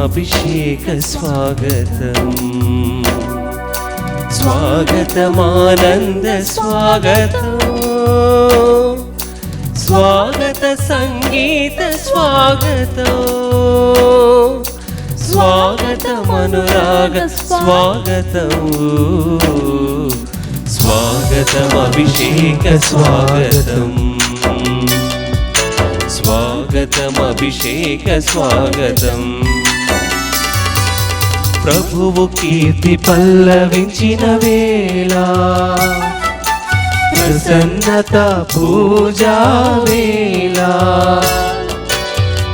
అభిషేక స్వాగతం స్వాగతమానంద స్వాగతం స్వాగత సంగీత స్వాగతం స్వాగతమనురాగ స్వాగతం స్వాగతం అభిషేక స్వాగతం స్వాగతం అభిషేక స్వాగతం ప్రభువు కీర్తి పల్లవించిన వేళ ప్రసన్నత పూజా వేళ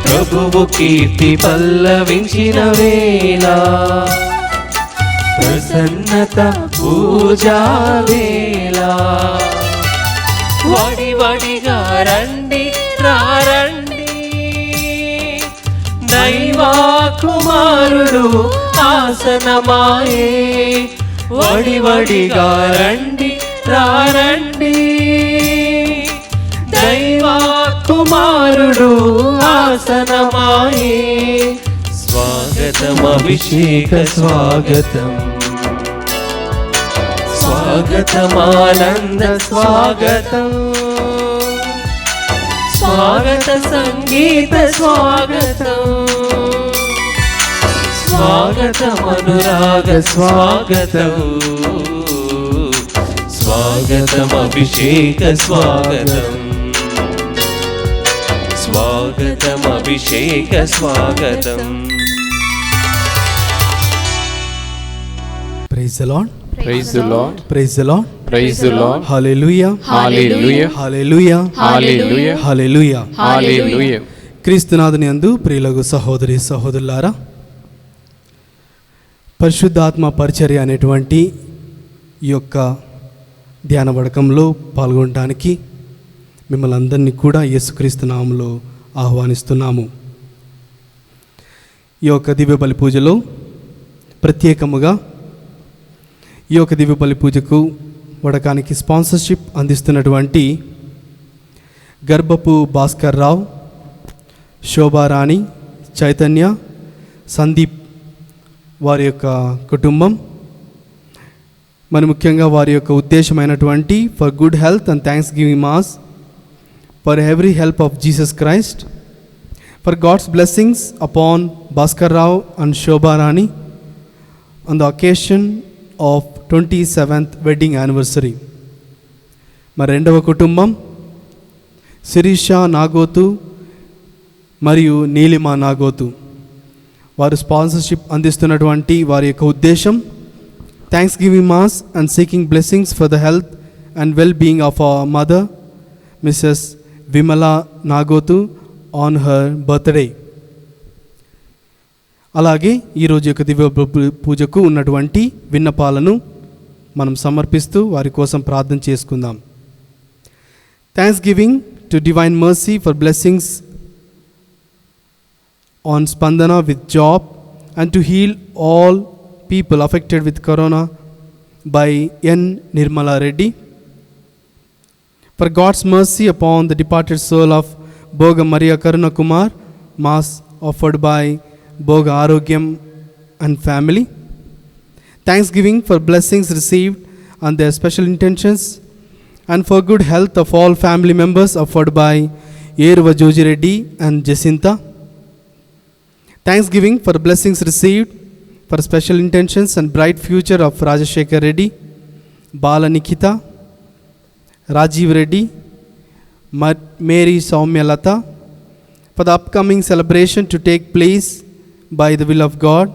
ప్రభువు కీర్తి పల్లవించిన వేళ ప్రసన్నత పూజా వేళ వడి వడిగా రండి రండి దైవా కుమారుడు ఆసనమాయే వడి వడిగా రండి రండి దైవా కుమారుడు ఆసనమాయే స్వాగతం అభిషేక స్వాగతం స్వాగతమానంద స్వాగతం స్వాగత సంగీత స్వాగతం స్వాగతమనురాగ స్వాగతం స్వాగతం అభిషేక స్వాగతం స్వాగతం అభిషేక స్వాగతం. Praise the Lord. Praise the Lord. Praise the Lord. Praise the Lord. Hallelujah. Hallelujah. Hallelujah. Hallelujah. Hallelujah. Hallelujah. క్రీస్తునాథుని యందు ప్రియులకు సహోదరి సహోదరులారా, పరిశుద్ధాత్మ పరిచర్య అనేటువంటి ఈ యొక్క ధ్యాన వడకంలో పాల్గొనడానికి మిమ్మల్ని అందరినీ కూడా యేసుక్రీస్తు నామములో ఆహ్వానిస్తున్నాము. ఈ యొక్క దివ్య బలి పూజలో ప్రత్యేకముగా ఈ యొక్క దివ్య బలి పూజకు వడకానికి స్పాన్సర్షిప్ అందిస్తున్నటువంటి గర్భపు భాస్కర్ రావు, శోభారాణి, చైతన్య, సందీప్ వారి యొక్క కుటుంబం, మరి ముఖ్యంగా వారి యొక్క ఉద్దేశమైనటువంటి for good health and thanksgiving mass for every help of Jesus Christ, for God's blessings upon Bhaskar Rao and Shobharani on the occasion of 27th wedding anniversary. మరి రెండవ కుటుంబం శిరీష నాగోతు మరియు నీలిమా నాగోతు, వారు స్పాన్సర్షిప్ అందిస్తున్నటువంటి వారి యొక్క ఉద్దేశం thanksgiving mass and seeking blessings for the health and well being of our mother Mrs Vimala Nagothu on her birthday. అలాగే ఈరోజు యొక్క దివ్య పూజకు ఉన్నటువంటి విన్నపాలను మనం సమర్పిస్తూ వారి కోసం ప్రార్థన చేసుకుందాం. Thanks giving to divine mercy for blessings on Spandana with job and to heal all people affected with corona by N. Nirmala Reddy. For God's mercy upon the departed soul of Boga Maria Karuna Kumar, mass offered by Boga Arogyam and family. Thanksgiving for blessings received and their special intentions, and for good health of all family members offered by Yeruva Joji Reddy and Jacinta. Thanksgiving for blessings received for special intentions and bright future of Rajashekar Reddy, Bala Nikita, Rajiv Reddy, Mary Soumya Lata, for the upcoming celebration to take place by the will of God,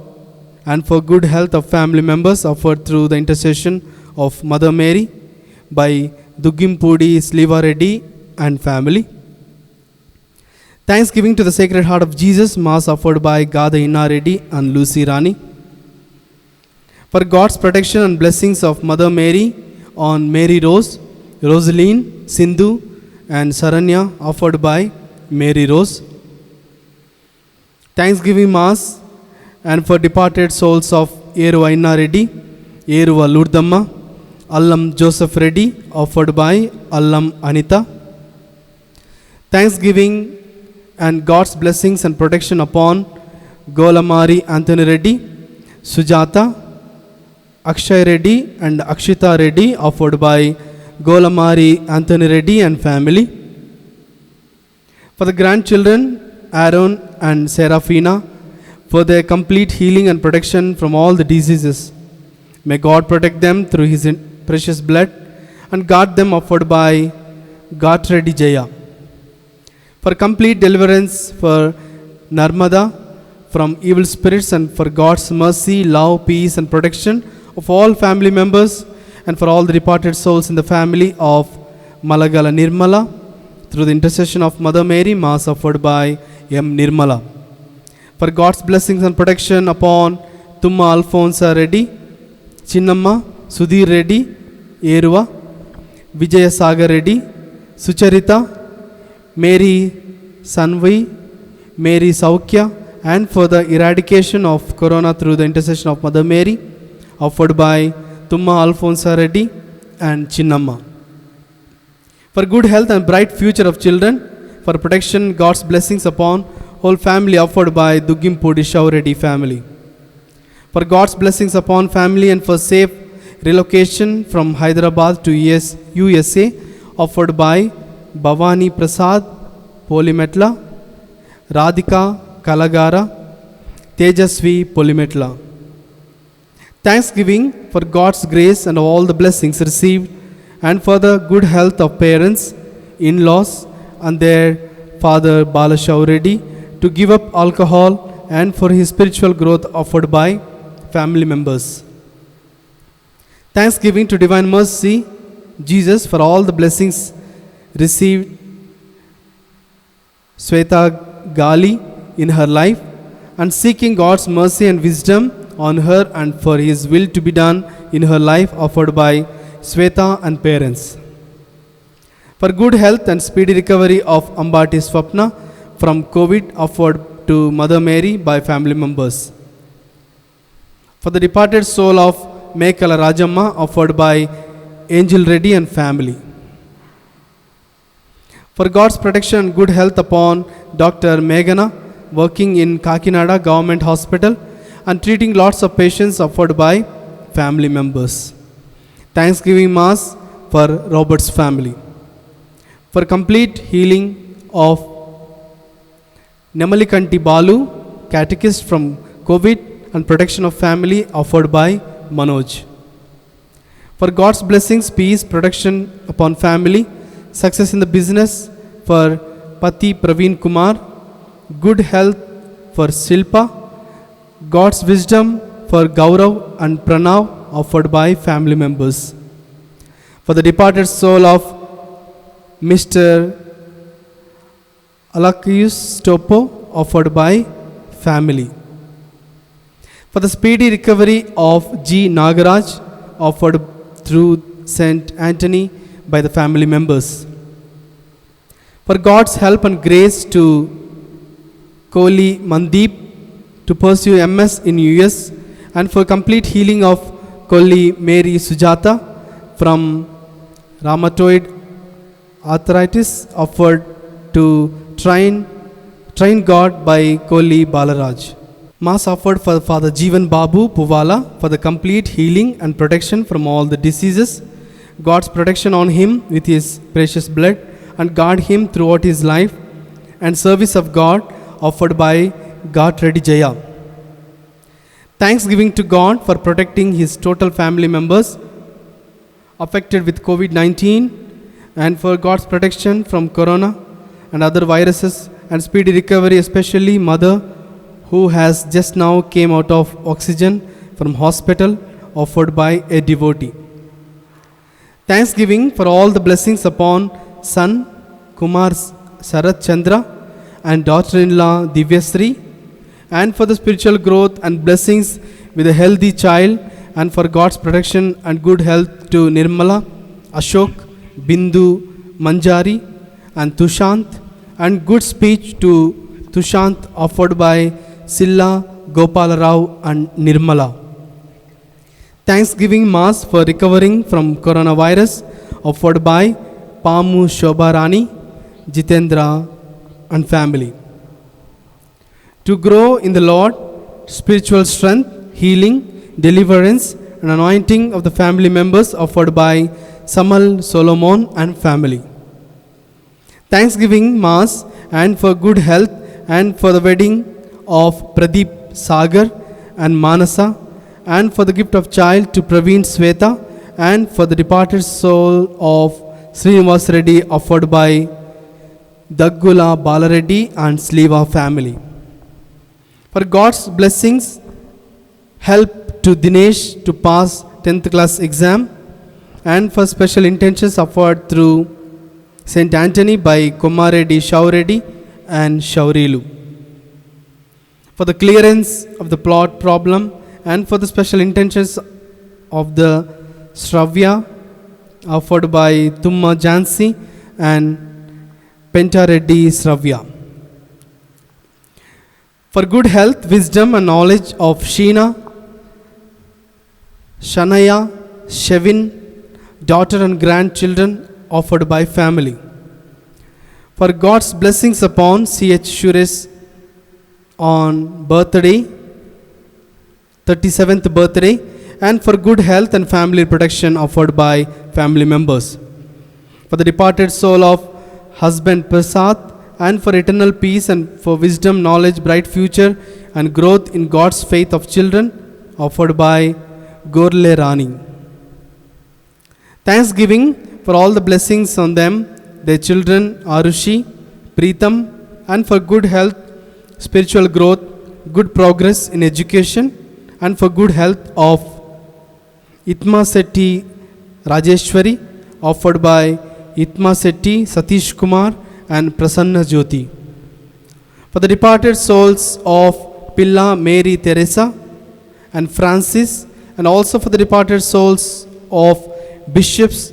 and for good health of family members offered through the intercession of Mother Mary by Dugimpudi Sliva Reddy and family. Thanksgiving to the Sacred Heart of Jesus, mass offered by Gada Inna Reddy and Lucy Rani. For God's protection and blessings of Mother Mary on Mary Rose, Rosaline, Sindhu and Saranya offered by Mary Rose. Thanksgiving mass and for departed souls of Yeruva Inna Reddy, Yeruva Lurdamma, Allam Joseph Reddy offered by Allam Anita. Thanksgiving and God's blessings and protection upon Golamari Anthony Reddy, Sujata, Akshay Reddy and Akshita Reddy, offered by Golamari Anthony Reddy and family. For the grandchildren, Aaron and Serafina, for their complete healing and protection from all the diseases. May God protect them through His precious blood and guard them, offered by Gatreddy Jaya. For complete deliverance for Narmada from evil spirits, and for God's mercy, love, peace and protection of all family members, and for all the departed souls in the family of Malagala Nirmala, through the intercession of Mother Mary, Mass offered by M. Nirmala. For God's blessings and protection upon Tumma Alfonsa Reddy, Chinnamma, Sudhir Reddy, Eruva, Vijaya Sagar Reddy, Sucharita, Mary Sanvi, Mary Saukya, and for the eradication of Corona through the intercession of Mother Mary, offered by Tumma Alfonsa Reddy and Chinnamma. For good health and bright future of children, for protection, God's blessings upon whole family, offered by Dugimpudi Shau Reddy family. For God's blessings upon family and for safe relocation from Hyderabad to USA, offered by Bhavani Prasad Polimetla, Radhika Kalagara, Tejasvi Polimetla. Thanksgiving for God's grace and all the blessings received, and for the good health of parents, in-laws and their father Balashau Reddy to give up alcohol, and for his spiritual growth, offered by family members. Thanksgiving to Divine Mercy, Jesus, for all the blessings received, Sweta Gali in her life, and seeking God's mercy and wisdom on her and for His will to be done in her life, offered by Sweta and parents. For good health and speedy recovery of Ambati Swapna from COVID, offered to Mother Mary by family members. For the departed soul of Mekala Rajamma, offered by Angel Reddy and family. For God's protection and good health upon Dr. Meghana, working in Kakinada Government Hospital and treating lots of patients, offered by family members. Thanksgiving Mass for Robert's family. For complete healing of Nemalikanti Balu, catechist from COVID, and protection of family, offered by Manoj. For God's blessings, peace, protection upon family, success in the business for Pati Praveen Kumar, good health for Silpa, God's wisdom for Gaurav and Pranav, offered by family members. For the departed soul of Mr. Alakius Topo, offered by family. For the speedy recovery of G. Nagaraj, offered through St. Anthony by the family members. For God's help and grace to Kohli Mandeep to pursue MS in US, and for complete healing of Kohli Mary Sujata from rheumatoid arthritis, offered to train God by Kohli Balaraj. Mass offered for Father Jeevan Babu Puvala for the complete healing and protection from all the diseases, God's protection on him with His precious blood, and guard him throughout his life, and service of God, offered by Gatreddy Jaya. Thanksgiving to God for protecting His total family members affected with COVID-19, and for God's protection from Corona and other viruses, and speedy recovery, especially Mother who has just now came out of oxygen from hospital, offered by a devotee. Thanksgiving for all the blessings upon son Kumar Sarat Chandra and daughter-in-law Divyasri, and for the spiritual growth and blessings with a healthy child, and for God's protection and good health to Nirmala, Ashok, Bindu, Manjari and Tushant, and good speech to Tushant, offered by Silla, Gopala Rao and Nirmala. Thanksgiving Mass for recovering from coronavirus, offered by Pamu Shobharani, Jitendra and family. to grow in the Lord, spiritual strength, healing, deliverance, and anointing of the family members offered by Samal, Solomon, and family. Thanksgiving Mass and for good health and for the wedding of Pradeep Sagar and Manasa, and for the gift of child to Praveen Sweta, and for the departed soul of Srinivas Reddy offered by Daggula Balareddy and Sliva family. For God's blessings, help to Dinesh to pass 10th class exam, and for special intentions offered through St. Anthony by Komareddy Shaureddy and Shaurilu. For the clearance of the plot problem and for the special intentions of the Shravya offered by Tumma Jansi and Pentareddy Shravya. For good health, wisdom and knowledge of Sheena, Shanaya, Shevin, daughter and grandchildren offered by family. For God's blessings upon C.H. Suresh on birthday, 37th birthday, and for good health and family protection offered by family members. For the departed soul of husband Prasad, and for eternal peace and for wisdom, knowledge, bright future, and growth in God's faith of children offered by Gorle Rani. Thanksgiving for all the blessings on them, their children Arushi, Preetham, and for good health, spiritual growth, good progress in education, and for good health of Itma Setti Rajeshwari offered by Itma Setti Satish Kumar and Prasanna Jyoti. For the departed souls of Pilla Mary Teresa and Francis, and also for the departed souls of bishops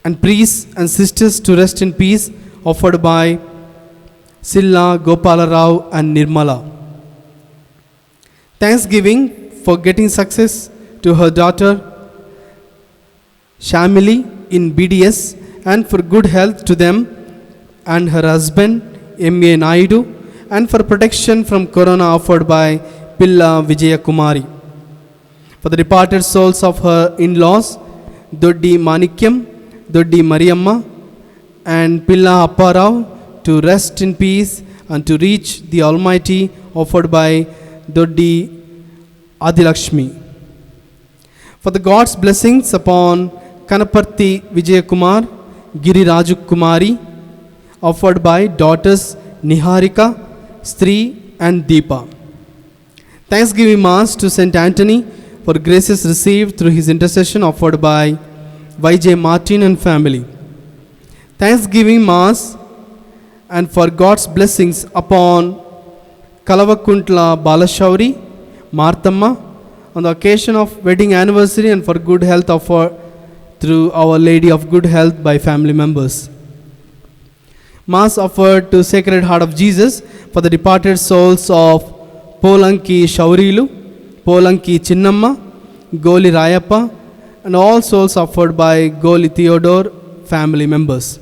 and priests and sisters to rest in peace offered by Silla Gopala Rao and Nirmala. Thanksgiving for getting success to her daughter Shamili in BDS, and for good health to them and her husband M.A. Naidu, and for protection from corona offered by Pilla Vijaya Kumari. For the departed souls of her in-laws Doddi Manikyam, Doddi Mariamma, and Pilla Apparao to rest in peace and to reach the Almighty offered by Doddi Adilakshmi. For the God's blessings upon Kanaparthi Vijay Kumar, Giri Raju Kumari offered by daughters Niharika, Stri and Deepa. Thanksgiving Mass to St. Anthony for graces received through his intercession offered by Y.J. Martin and family. Thanksgiving Mass and for God's blessings upon Kalavakuntla Balashauri, Marthamma on the occasion of wedding anniversary, and for good health offered through Our Lady of Good Health by family members. Mass offered to Sacred Heart of Jesus for the departed souls of Polanki Shaurilu, Polanki Chinnamma, Goli Rayappa, and all souls offered by Goli Theodore family members.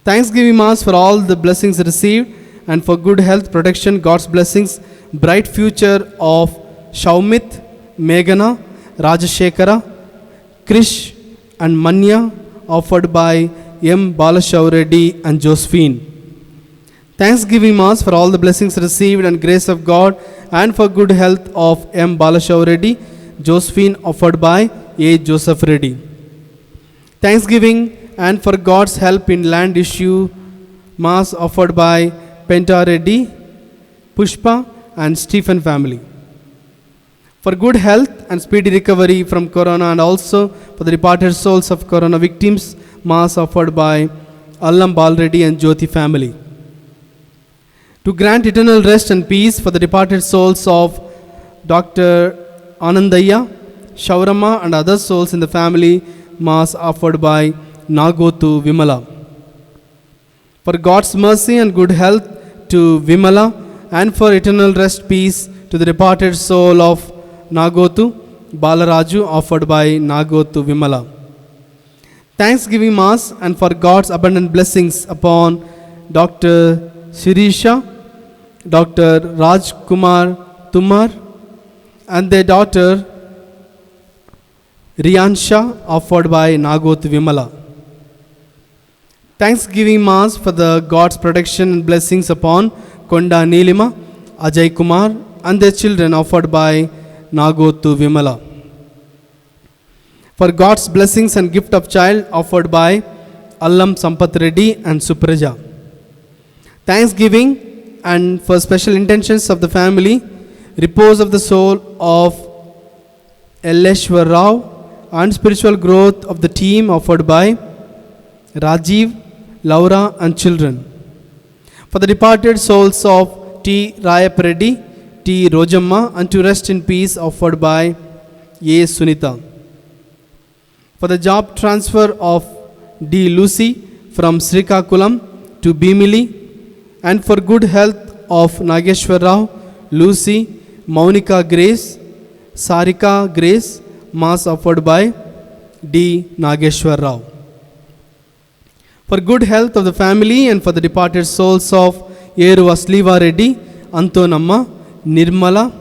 Thanksgiving Mass for all the blessings received and for good health, protection, God's blessings, bright future of Shaumit, Meghana, Rajashekara, Krish and Manya offered by M. Balashaw-Reddy and Josephine. Thanksgiving Mass for all the blessings received and grace of God and for good health of M. Balashaw-Reddy, Josephine offered by A. Joseph Reddy. Thanksgiving and for God's help in land issue Mass offered by Penta Reddy, Pushpa and Stephen family. For good health and speedy recovery from corona, and also for the departed souls of corona victims, Mass offered by Allam Balreddy and Jyoti family. To grant eternal rest and peace for the departed souls of Dr. Anandaya, Shaurama and other souls in the family, Mass offered by Nagotu Vimala. For God's mercy and good health to Vimala, and for eternal rest peace to the departed soul of Nagotu Balaraju offered by Nagotu Vimala. Thanksgiving Mass and for God's abundant blessings upon Dr. Sirisha Dr. Raj Kumar Tumar, and their daughter Riyansha, offered by Nagoth Vimala. Thanksgiving Mass for the God's protection and blessings upon Konda Nilima, Ajay Kumar, and their children, offered by Nagoth Vimala. For God's blessings and gift of child, offered by Allam Sampath Reddy and Supraja. Thanksgiving and for special intentions of the family, repose of the soul of Elleshwar Rao, and spiritual growth of the team, offered by Rajiv, Laura, and children. For the departed souls of T. Rayap Reddy, T. Rojamma, and to rest in peace, offered by A. Sunita. For the job transfer of D. Lucy from Srikakulam to Bimili, and for good health of Nageshwar Rao, Lucy, Maunika Grace, Sarika Grace, Mass offered by D. Nageshwar Rao. For good health of the family and for the departed souls of Yeru Asliva Reddy, Antonamma, Nirmala,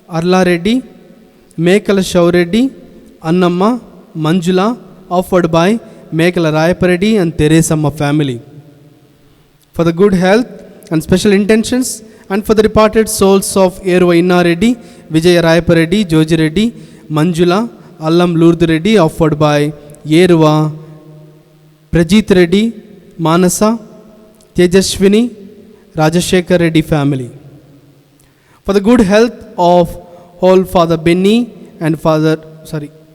Arla Reddy, Mekala Shaw Reddy, Annamma, Manjula, offered by Mekala Rayapareddy and Teresamma family. For the good health and special intentions and for the departed souls of Yeru Inna Reddy, Vijaya Rayapareddy, Joji Reddy, Manjula, Allam Lourdes Reddy, offered by Yeruva Prajit Reddy, Manasa, Tejashwini, Rajashekar Reddy family. For the good health of whole Father Benny and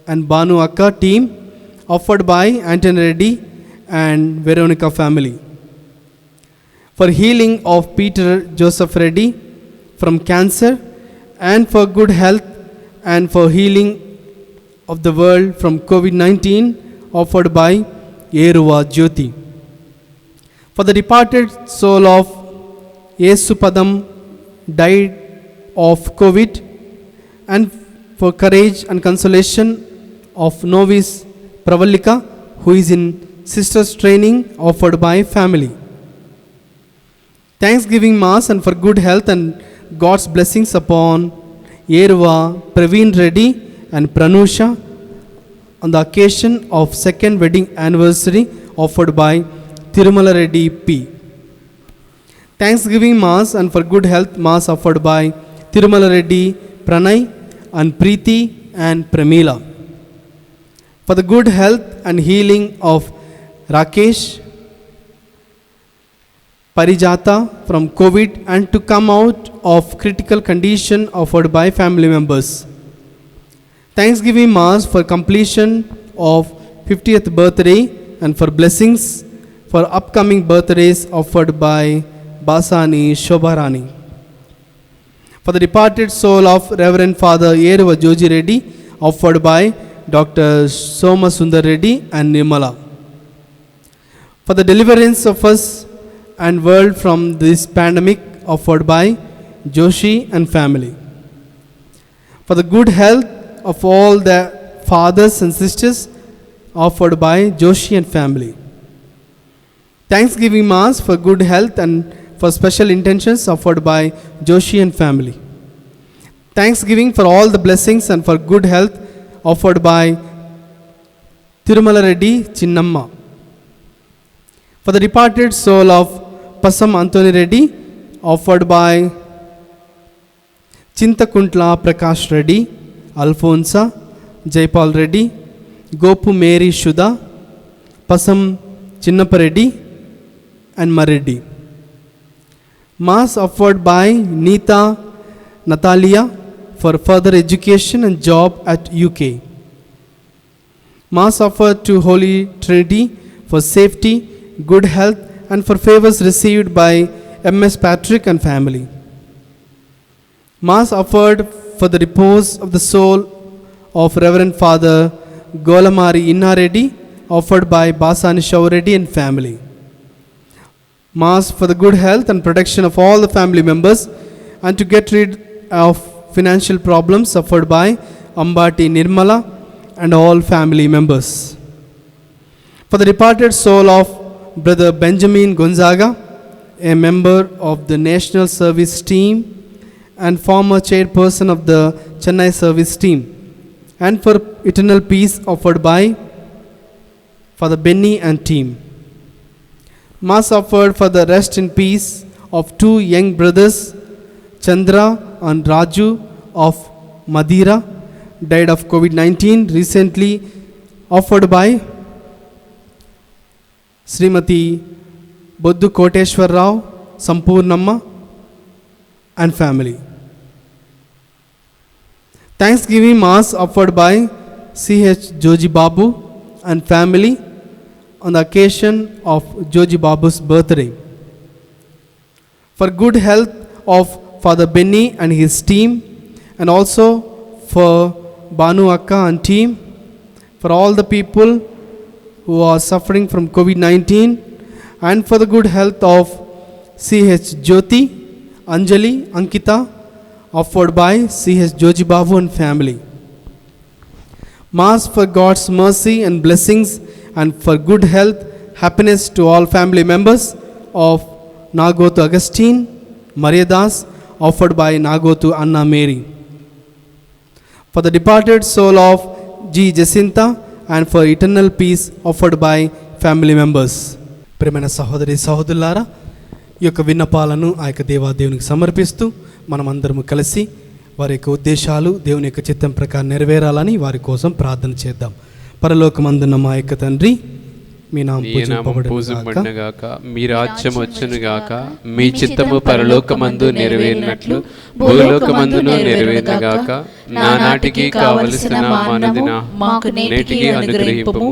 and Banu Akka team, offered by Anthony Reddy and Veronica family. For healing of Peter Joseph Reddy from cancer, and for good health and for healing of the world from COVID-19, offered by Yeruva Jyoti. For the departed soul of Yesupadam, died of COVID, and for courage and consolation of novice Pravalika, who is in sisters training, offered by family. Thanksgiving Mass and for good health and God's blessings upon Yeruva Praveen Reddy and Pranusha on the occasion of second wedding anniversary, offered by Tirumala Reddy P. Thanksgiving Mass and for good health Mass offered by Tirumala Reddy Pranay and Preeti and Pramila. For the good health and healing of Rakesh Parijata from COVID and to come out of critical condition, offered by family members. Thanksgiving Mass for completion of 50th birthday and for blessings for upcoming birthdays, offered by Basani Shobharani. For the departed soul of Reverend Father Yeruva Joji Reddy, offered by Dr. Soma Sundar Reddy and Nirmala. For the deliverance of us and world from this pandemic, offered by Joshi and family. For the good health of all the fathers and sisters, offered by Joshi and family. Thanksgiving Mass for good health and for special intentions, offered by Joshi and family. Thanksgiving for all the blessings and for good health, offered by Tirumala Reddy Chinnamma. For the departed soul of Passam Anthony Reddy, offered by Chintakuntla Prakash Reddy, Alfonsa, Jaipal Reddy, Gopu Mary Shuda, Passam Chinnappa Reddy and Mareddy. Mass offered by Neeta Natalia for further education and job at UK. Mass offered to Holy Trinity for safety, good health and for favors received by M.S. Patrick and family. Mass offered for the repose of the soul of Reverend Father Golamari Inna Reddy, offered by Basani Shaw Reddy and family. Mass for the good health and protection of all the family members and to get rid of financial problems, offered by Ambati Nirmala and all family members. For the departed soul of Brother Benjamin Gonzaga a member of the National Service Team and former chairperson of the Chennai Service Team, and for eternal peace offered by Father Benny and team. Mass offered for the rest in peace of two young brothers, Chandra and Raju of Madira, died of COVID-19, recently offered by Srimati Boddu Koteshwar Rao, Sampurnamma and family. Thanksgiving Mass offered by C.H. Joji Babu and family on the occasion of Joji Babu's birthday. For good health of Father Benny and his team, and also for Banu Akka and team, for all the people who are suffering from COVID-19, and for the good health of C.H. Jyoti, Anjali, Ankita, offered by C.H. Joji Babu and family. Mass for God's mercy and blessings and for good health, happiness to all family members of Nagotu Augustine, Mariadas, offered by Nagotu Anna Mary. For the departed soul of G. Jacinta and for eternal peace offered by family members. ప్రియమైన సహోదరి సహోదరులారా, ఈ యొక్క విన్నపాలను ఆ యొక్క దేవాదేవునికి సమర్పిస్తూ మనమందరము కలిసి వారి యొక్క ఉద్దేశాలు దేవుని యొక్క చిత్తం ప్రకారం నెరవేరాలని వారి కోసం ప్రార్థన చేద్దాం. పరలోకమందున్న మా యొక్క తండ్రి, మీ నామం పూజింపబడునుగాక, మీ రాజ్యం వచ్చునుగాక, మీ చిత్తము పరలోకమందు నెరవేరినట్లు భూలోకమందును నెరవేరునుగాక. నానాటికి కావలసిన మానదిన మాకు నేటికి అనుగ్రహింపుము.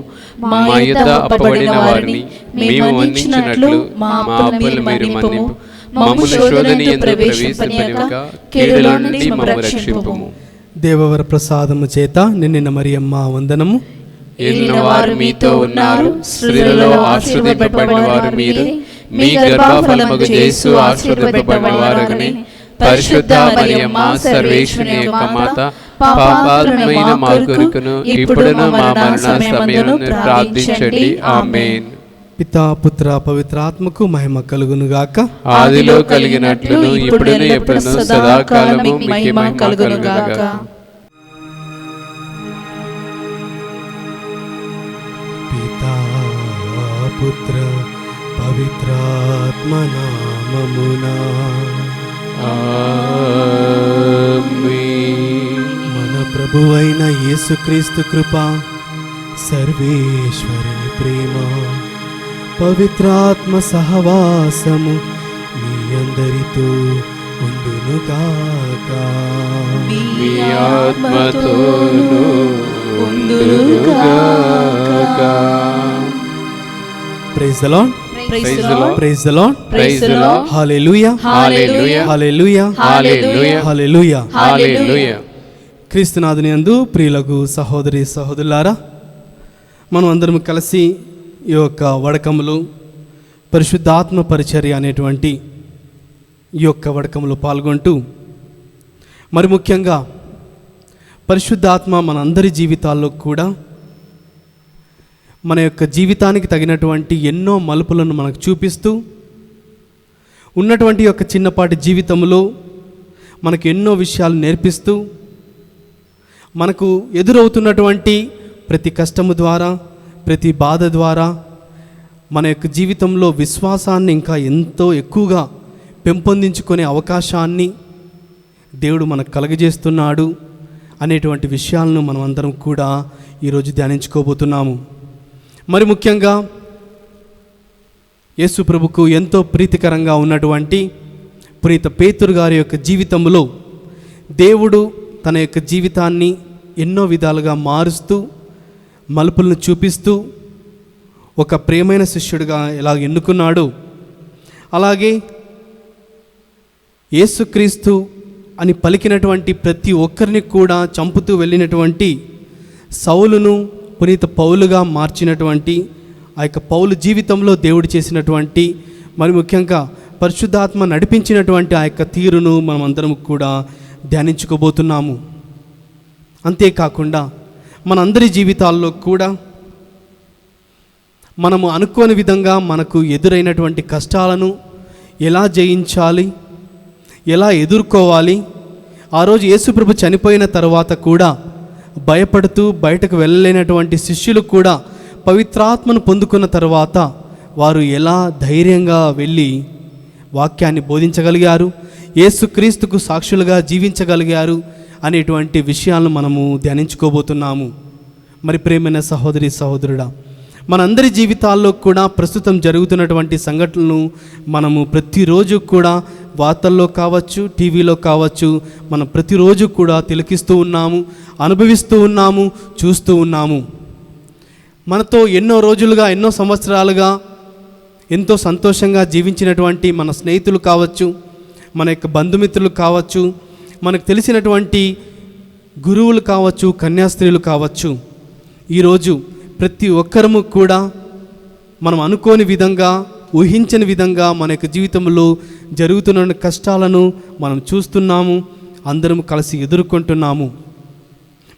మా యొద్ద అప్పబడిన వారిని మేము మన్నించినట్లు మా అప్పులు మీరు మన్నింపు. మమ్ము శోధనయందు ప్రవేశింపనియక కీడులో నుండి మమ్ము రక్షింపుము. దేవవర ప్రసాదము చేత నిండిన మరియమ్మ వందనము. ఏలిన వారు మీతో ఉన్నారు, స్త్రీలలో ఆశీర్వదింపబడిన వారు మీరు. మీ గర్భఫలముగు యేసు ఆశీర్వదింపబడిన వారగనే. పరిశుద్ధ మరియమ్మ సర్వేశ్వరుని యొక్క మాత, పాపాత్మైన మా కొరకును ఇప్పుడును మా మరణ సమయమున ప్రార్థించండి. ఆమేన్. పితా పుత్ర పవిత్రాత్మకు మహిమ కలుగునుగాక. ఆదిలో కలిగినట్లును ఇప్పుడును ఎప్పుడును సదాకాలము మీకే మహిమ కలుగునుగాక. పితా పుత్ర పవిత్రాత్మ నామమునా ఆమేన్. మన ప్రభువైన యేసుక్రీస్తు కృప, సర్వేశ్వరుని ప్రేమ, పవిత్రాత్మ సహవాసము మీ అందరితో ఉండునుగాక. మీ ఆత్మతోను ఉండునుగాక. Praise the Lord. Praise the Lord. Praise the Lord. Praise the Lord. Hallelujah. Hallelujah. Hallelujah. Hallelujah. Hallelujah. Hallelujah. క్రీస్తునాథుని యందు ప్రియులకు సహోదరి సహోదరులారా, మనం అందరం కలిసి ఈ యొక్క వడకములు పరిశుద్ధాత్మ పరిచర్య అనేటువంటి ఈ యొక్క వడకములు పాల్గొంటూ, మరి ముఖ్యంగా పరిశుద్ధాత్మ మనందరి జీవితాల్లో కూడా మన యొక్క జీవితానికి తగినటువంటి ఎన్నో మలుపులను మనకు చూపిస్తూ, ఉన్నటువంటి యొక్క చిన్నపాటి జీవితంలో మనకు ఎన్నో విషయాలు నేర్పిస్తూ, మనకు ఎదురవుతున్నటువంటి ప్రతి కష్టము ద్వారా, ప్రతి బాధ ద్వారా మన యొక్క జీవితంలో విశ్వాసాన్ని ఇంకా ఎంతో ఎక్కువగా పెంపొందించుకునే అవకాశాన్ని దేవుడు మనకు కలుగజేస్తున్నాడు అనేటువంటి విషయాలను మనం అందరం కూడా ఈరోజు ధ్యానించుకోబోతున్నాము. మరి ముఖ్యంగా యేసు ప్రభుకు ఎంతో ప్రీతికరంగా ఉన్నటువంటి పునీత పేతురు గారి యొక్క జీవితంలో దేవుడు తన యొక్క జీవితాన్ని ఎన్నో విధాలుగా మారుస్తూ, మలుపులను చూపిస్తూ ఒక ప్రియమైన శిష్యుడిగా ఎలా ఎన్నుకున్నాడు, అలాగే యేసుక్రీస్తు అని పలికినటువంటి ప్రతి ఒక్కరిని కూడా చంపుతూ వెళ్ళినటువంటి సౌలును పునీత పౌలుగా మార్చినటువంటి ఆ యొక్క పౌలు జీవితంలో దేవుడు చేసినటువంటి, మరి ముఖ్యంగా పరిశుద్ధాత్మ నడిపించినటువంటి ఆ యొక్క తీరును మనం అందరం కూడా ధ్యానించుకోబోతున్నాము. అంతేకాకుండా మనందరి జీవితాల్లో కూడా మనము అనుకోని విధంగా మనకు ఎదురైనటువంటి కష్టాలను ఎలా జయించాలి, ఎలా ఎదుర్కోవాలి. ఆ రోజు యేసుప్రభు చనిపోయిన తర్వాత కూడా భయపడుతూ బయటకు వెళ్ళలేనటువంటి శిష్యులు కూడా పవిత్రాత్మను పొందుకున్న తర్వాత వారు ఎలా ధైర్యంగా వెళ్ళి వాక్యాన్ని బోధించగలిగారు, యేసుక్రీస్తుకు సాక్షులుగా జీవించగలిగారు అనేటువంటి విషయాలను మనము ధ్యానించుకోబోతున్నాము. మరి ప్రియమైన సహోదరి సహోదరుడా, మనందరి జీవితాల్లో కూడా ప్రస్తుతం జరుగుతున్నటువంటి సంఘటనలను మనము ప్రతిరోజు కూడా వార్తల్లో కావచ్చు, టీవీలో కావచ్చు, మనం ప్రతిరోజు కూడా తిలకిస్తూ ఉన్నాము, అనుభవిస్తూ ఉన్నాము, చూస్తూ ఉన్నాము. మనతో ఎన్నో రోజులుగా, ఎన్నో సంవత్సరాలుగా ఎంతో సంతోషంగా జీవించినటువంటి మన స్నేహితులు కావచ్చు, మన యొక్క బంధుమిత్రులు కావచ్చు, మనకు తెలిసినటువంటి గురువులు కావచ్చు, కన్యాస్త్రీలు కావచ్చు, ఈరోజు ప్రతి ఒక్కరము కూడా మనం అనుకోని విధంగా, ఊహించని విధంగా మన యొక్క జీవితంలో జరుగుతున్న కష్టాలను మనం చూస్తున్నాము, అందరం కలిసి ఎదుర్కొంటున్నాము.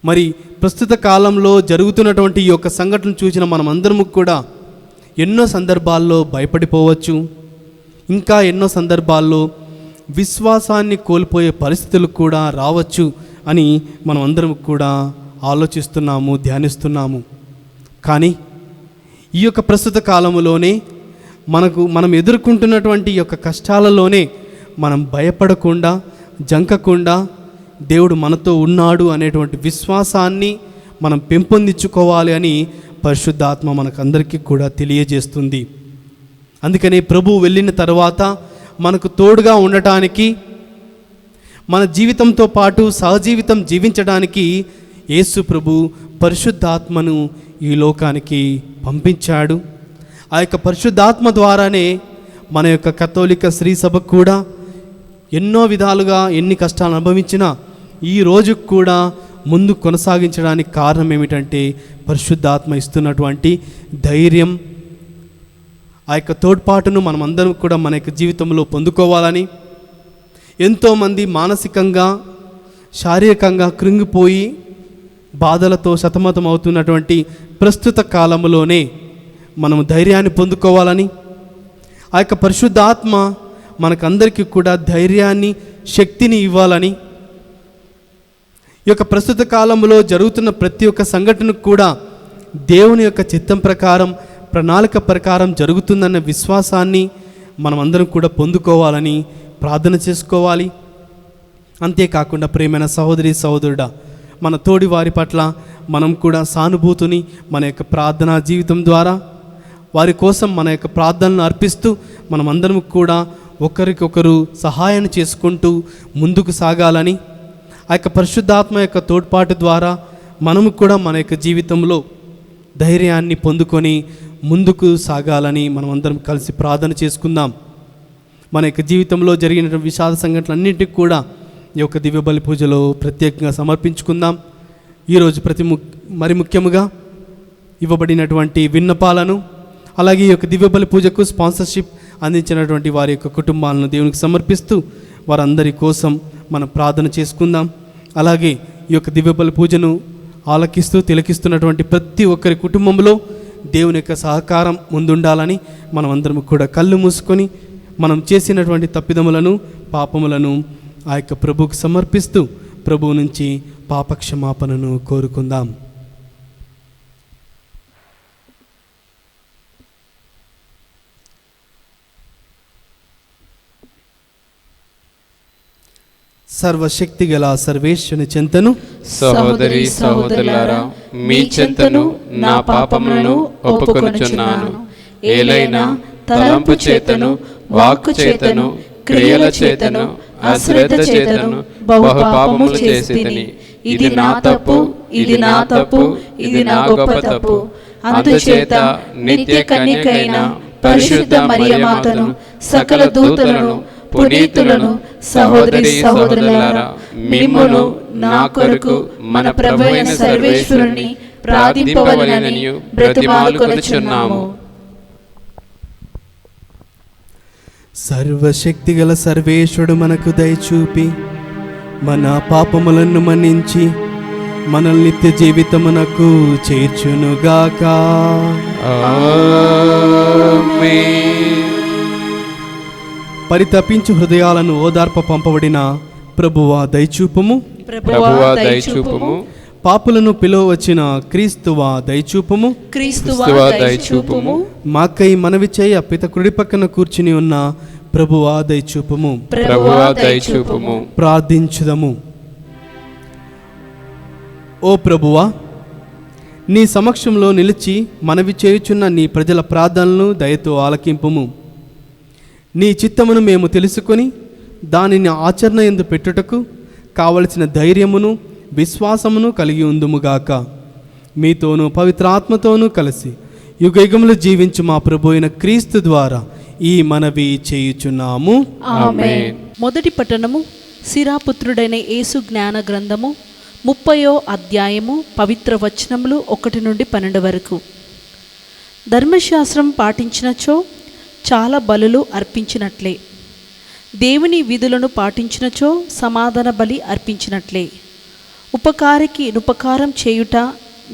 మరి ప్రస్తుత కాలంలో జరుగుతున్నటువంటి ఈ యొక్క సంఘటన చూసిన మనం అందరము కూడా ఎన్నో సందర్భాల్లో భయపడిపోవచ్చు, ఇంకా ఎన్నో సందర్భాల్లో విశ్వాసాన్ని కోల్పోయే పరిస్థితులు కూడా రావచ్చు అని మనం అందరం కూడా ఆలోచిస్తున్నాము, ధ్యానిస్తున్నాము. కానీ ఈ యొక్క ప్రస్తుత కాలంలోనే మనం ఎదుర్కొంటున్నటువంటి ఈ యొక్క కష్టాలలోనే మనం భయపడకుండా, జంకకుండా దేవుడు మనతో ఉన్నాడు అనేటువంటి విశ్వాసాన్ని మనం పెంపొందించుకోవాలి అని పరిశుద్ధాత్మ మనకందరికీ కూడా తెలియజేస్తుంది. అందుకని ప్రభువు వెళ్ళిన తర్వాత మనకు తోడుగా ఉండటానికి, మన జీవితంతో పాటు సహజీవితం జీవించడానికి యేసు ప్రభు పరిశుద్ధాత్మను ఈ లోకానికి పంపించాడు. ఆ యొక్క పరిశుద్ధాత్మ ద్వారానే మన యొక్క కథోలిక శ్రీ సభ కూడా ఎన్నో విధాలుగా ఎన్ని కష్టాలు అనుభవించినా ఈ రోజు కూడా ముందు కొనసాగించడానికి కారణం ఏమిటంటే పరిశుద్ధాత్మ ఇస్తున్నటువంటి ధైర్యం, ఆ యొక్క తోడ్పాటును మనమందరం కూడా మన యొక్క జీవితంలో పొందుకోవాలని. ఎంతోమంది మానసికంగా, శారీరకంగా కృంగిపోయి బాధలతో సతమతం అవుతున్నటువంటి ప్రస్తుత కాలంలోనే మనం ధైర్యాన్ని పొందుకోవాలని, ఆ యొక్క పరిశుద్ధాత్మ మనకందరికీ కూడా ధైర్యాన్ని, శక్తిని ఇవ్వాలని, ఈ యొక్క ప్రస్తుత కాలంలో జరుగుతున్న ప్రతి ఒక్క సంఘటనకు కూడా దేవుని యొక్క చిత్తం ప్రకారం, ప్రణాళిక ప్రకారం జరుగుతుందన్న విశ్వాసాన్ని మనమందరం కూడా పొందుకోవాలని ప్రార్థన చేసుకోవాలి. అంతేకాకుండా ప్రియమైన సహోదరి సహోదరుడా, మన తోడి వారి పట్ల మనం కూడా సానుభూతిని మన యొక్క ప్రార్థనా జీవితం ద్వారా వారి కోసం మన యొక్క ప్రార్థనలు అర్పిస్తూ మనమందరం కూడా ఒకరికొకరు సహాయం చేసుకుంటూ ముందుకు సాగాలని, ఆ యొక్క పరిశుద్ధాత్మ యొక్క తోడ్పాటు ద్వారా మనము కూడా మన యొక్క జీవితంలో ధైర్యాన్ని పొందుకొని ముందుకు సాగాలని మనమందరం కలిసి ప్రార్థన చేసుకుందాం. మన యొక్క జీవితంలో జరిగిన విషాద సంఘటనలన్నింటికి కూడా ఈ యొక్క దివ్యబలి పూజలో ప్రత్యేకంగా సమర్పించుకుందాం. ఈరోజు మరి ముఖ్యముగా ఇవ్వబడినటువంటి విన్నపాలను, అలాగే ఈ యొక్క దివ్యబలి పూజకు స్పాన్సర్షిప్ అందించినటువంటి వారి యొక్క కుటుంబాలను దేవునికి సమర్పిస్తూ వారందరి కోసం మనం ప్రార్థన చేసుకుందాం. అలాగే ఈ యొక్క దివ్యబలి పూజను ఆలకిస్తూ తిలకిస్తున్నటువంటి ప్రతి ఒక్కరి కుటుంబంలో దేవుని యొక్క సహకారం ముందుండాలని మనం అందరం కూడా కళ్ళు మూసుకొని మనం చేసినటువంటి తప్పిదములను, పాపములను ఆ యొక్క ప్రభువుకు సమర్పిస్తూ ప్రభువు నుంచి పాపక్షమాపణను కోరుకుందాం. సర్వశక్తి గల సర్వేశ్వరుని చెంతను, సహోదరి సహోదరులారా, మీ చెంతను నా పాపములను ఒప్పుకొనుచున్నాను. ఏలైనా తలంపు చేతను, వాక్కు చేతను, క్రియల చేతను, అశ్రద్ధ చేతను బహు పాపములు చేసితిని. ఇది నా తప్పు, ఇది నా తప్పు, ఇది నా గొప్ప తప్పు. అందుచేత నిత్య కన్యకైన పరిశుద్ధ మరియమాతను, సకల దూతలను, పునీతులను, సహోదరి సహోదరులారా, మిమ్మును నా కొరకు మన ప్రభువైన సర్వేశ్వరుని ప్రార్థింపవలెనని బ్రతిమాలుకొనుచున్నాము. సర్వశక్తి గల సర్వేశ్వరుడు మనకు దయచూపి మన పాపములను మన్నించి మనల్ని నిత్య జీవితమునకు చేర్చునుగాక. ఆమేన్. పరితపించు హృదయాలను ఓదార్ప పంపబడిన ప్రభువా దయచూపుము. ప్రభువా దయచూపుము. పాపులను పిలువవచ్చిన క్రీస్తువా దయచూపుము. క్రీస్తువా దయచూపుము. మాకై మనవి చేయ పిత కుడి పక్కన కూర్చుని ఉన్న ప్రభువా దయచూపుము. ప్రభువా దయచూపుము. ప్రార్థించుదము. ఓ ప్రభువా, నీ సమక్షంలో నిలిచి మనవి చేయుచున్న నీ ప్రజల ప్రార్థనలను దయతో ఆలకింపుము. నీ చిత్తమును మేము తెలుసుకొని దానిని ఆచరణ యందు పెట్టుటకు కావలసిన ధైర్యమును విశ్వాసమును కలిగి ఉందుముగాక. మీతోనూ పవిత్రాత్మతోనూ కలిసి యుగయుగములు జీవించు మా ప్రభు అయిన క్రీస్తు ద్వారా ఈ మనవి చేయుచున్నాము. ఆమేన్. మొదటి పట్టణము సిరాపుత్రుడైన యేసు జ్ఞాన గ్రంథము 30వ అధ్యాయము పవిత్ర వచనములు 1 నుండి 12 వరకు. ధర్మశాస్త్రం పాటించినచో చాలా బలులు అర్పించినట్లే, దేవుని విధులను పాటించినచో సమాధాన బలి అర్పించినట్లే, ఉపకారికి ఉపకారం చేయుట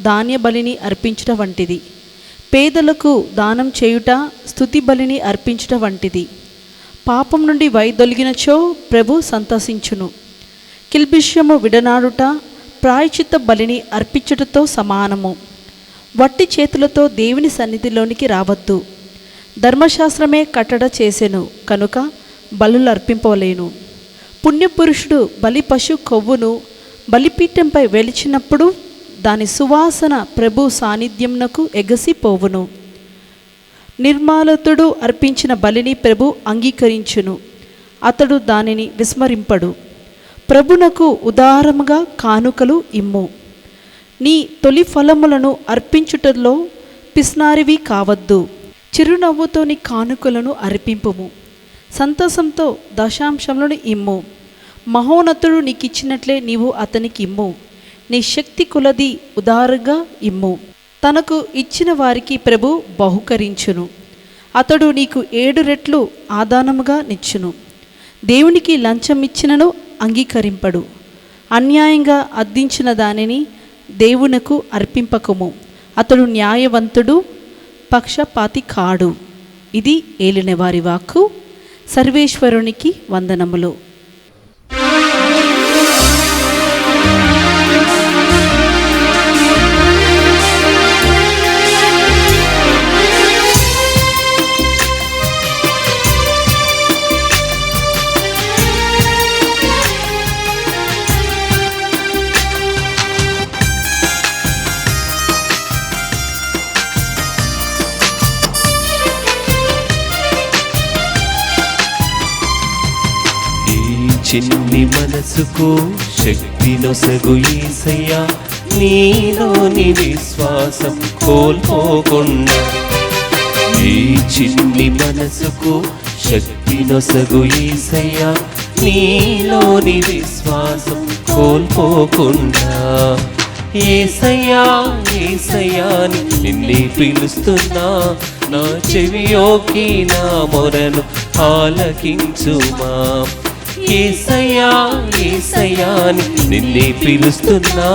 ధాన్య బలిని అర్పించుట వంటిది, పేదలకు దానం చేయుట స్తుతి బలిని అర్పించుట వంటిది. పాపం నుండి వైదొలిగినచో ప్రభు సంతసించును. కిల్బిష్యము విడనాడుట ప్రాయచిత్త బలిని అర్పించుటతో సమానము. వట్టి చేతులతో దేవుని సన్నిధిలోనికి రావద్దు. ధర్మశాస్త్రమే కట్టడ చేసెను కనుక బలులు అర్పింపలేను. పుణ్యపురుషుడు బలి పశు కొవ్వును బలిపీఠంపై వెలిచినప్పుడు దాని సువాసన ప్రభు సాన్నిధ్యంనకు ఎగసిపోవును. నిర్మాలతుడు అర్పించిన బలిని ప్రభు అంగీకరించును. అతడు దానిని విస్మరింపడు. ప్రభునకు ఉదారముగా కానుకలు ఇమ్ము. నీ తొలి ఫలములను అర్పించుటలో పిస్నారివి కావద్దు. చిరునవ్వుతో నీ కానుకలను అర్పింపుము. సంతోషంతో దశాంశములను ఇమ్ము. మహోన్నతుడు నీకిచ్చినట్లే నీవు అతనికి ఇమ్ము. నీ శక్తి కొలది ఉదారంగా ఇమ్ము. తనకు ఇచ్చిన వారికి ప్రభు బహుకరించును. అతడు నీకు 7 రెట్లు ఆదానముగా నిచ్చును. దేవునికి లంచం ఇచ్చినను అంగీకరింపడు. అన్యాయంగా అద్దించిన దానిని దేవునకు అర్పింపకము. అతడు న్యాయవంతుడు, పక్షపాతి కాడు. ఇది ఏలిన వారి వాక్కు. సర్వేశ్వరునికి వందనములు. చిన్ని మనసుకు శక్తి నొసగు యేసయ్యా, నీలోని విశ్వాసం కోల్పోకుండా. ఈ చిన్ని మనసుకు శక్తి నొసగు యేసయ్యా, నీలోని విశ్వాసం కోల్పోకుండా. యేసయ్యా యేసయ్యా అని నిన్నే పిలుస్తున్నా, నా చెవియోకి నా మొరను ఆలకించుమా. యేసయ్యా యేసయ్యా అని నిన్నే పిలుస్తున్నా,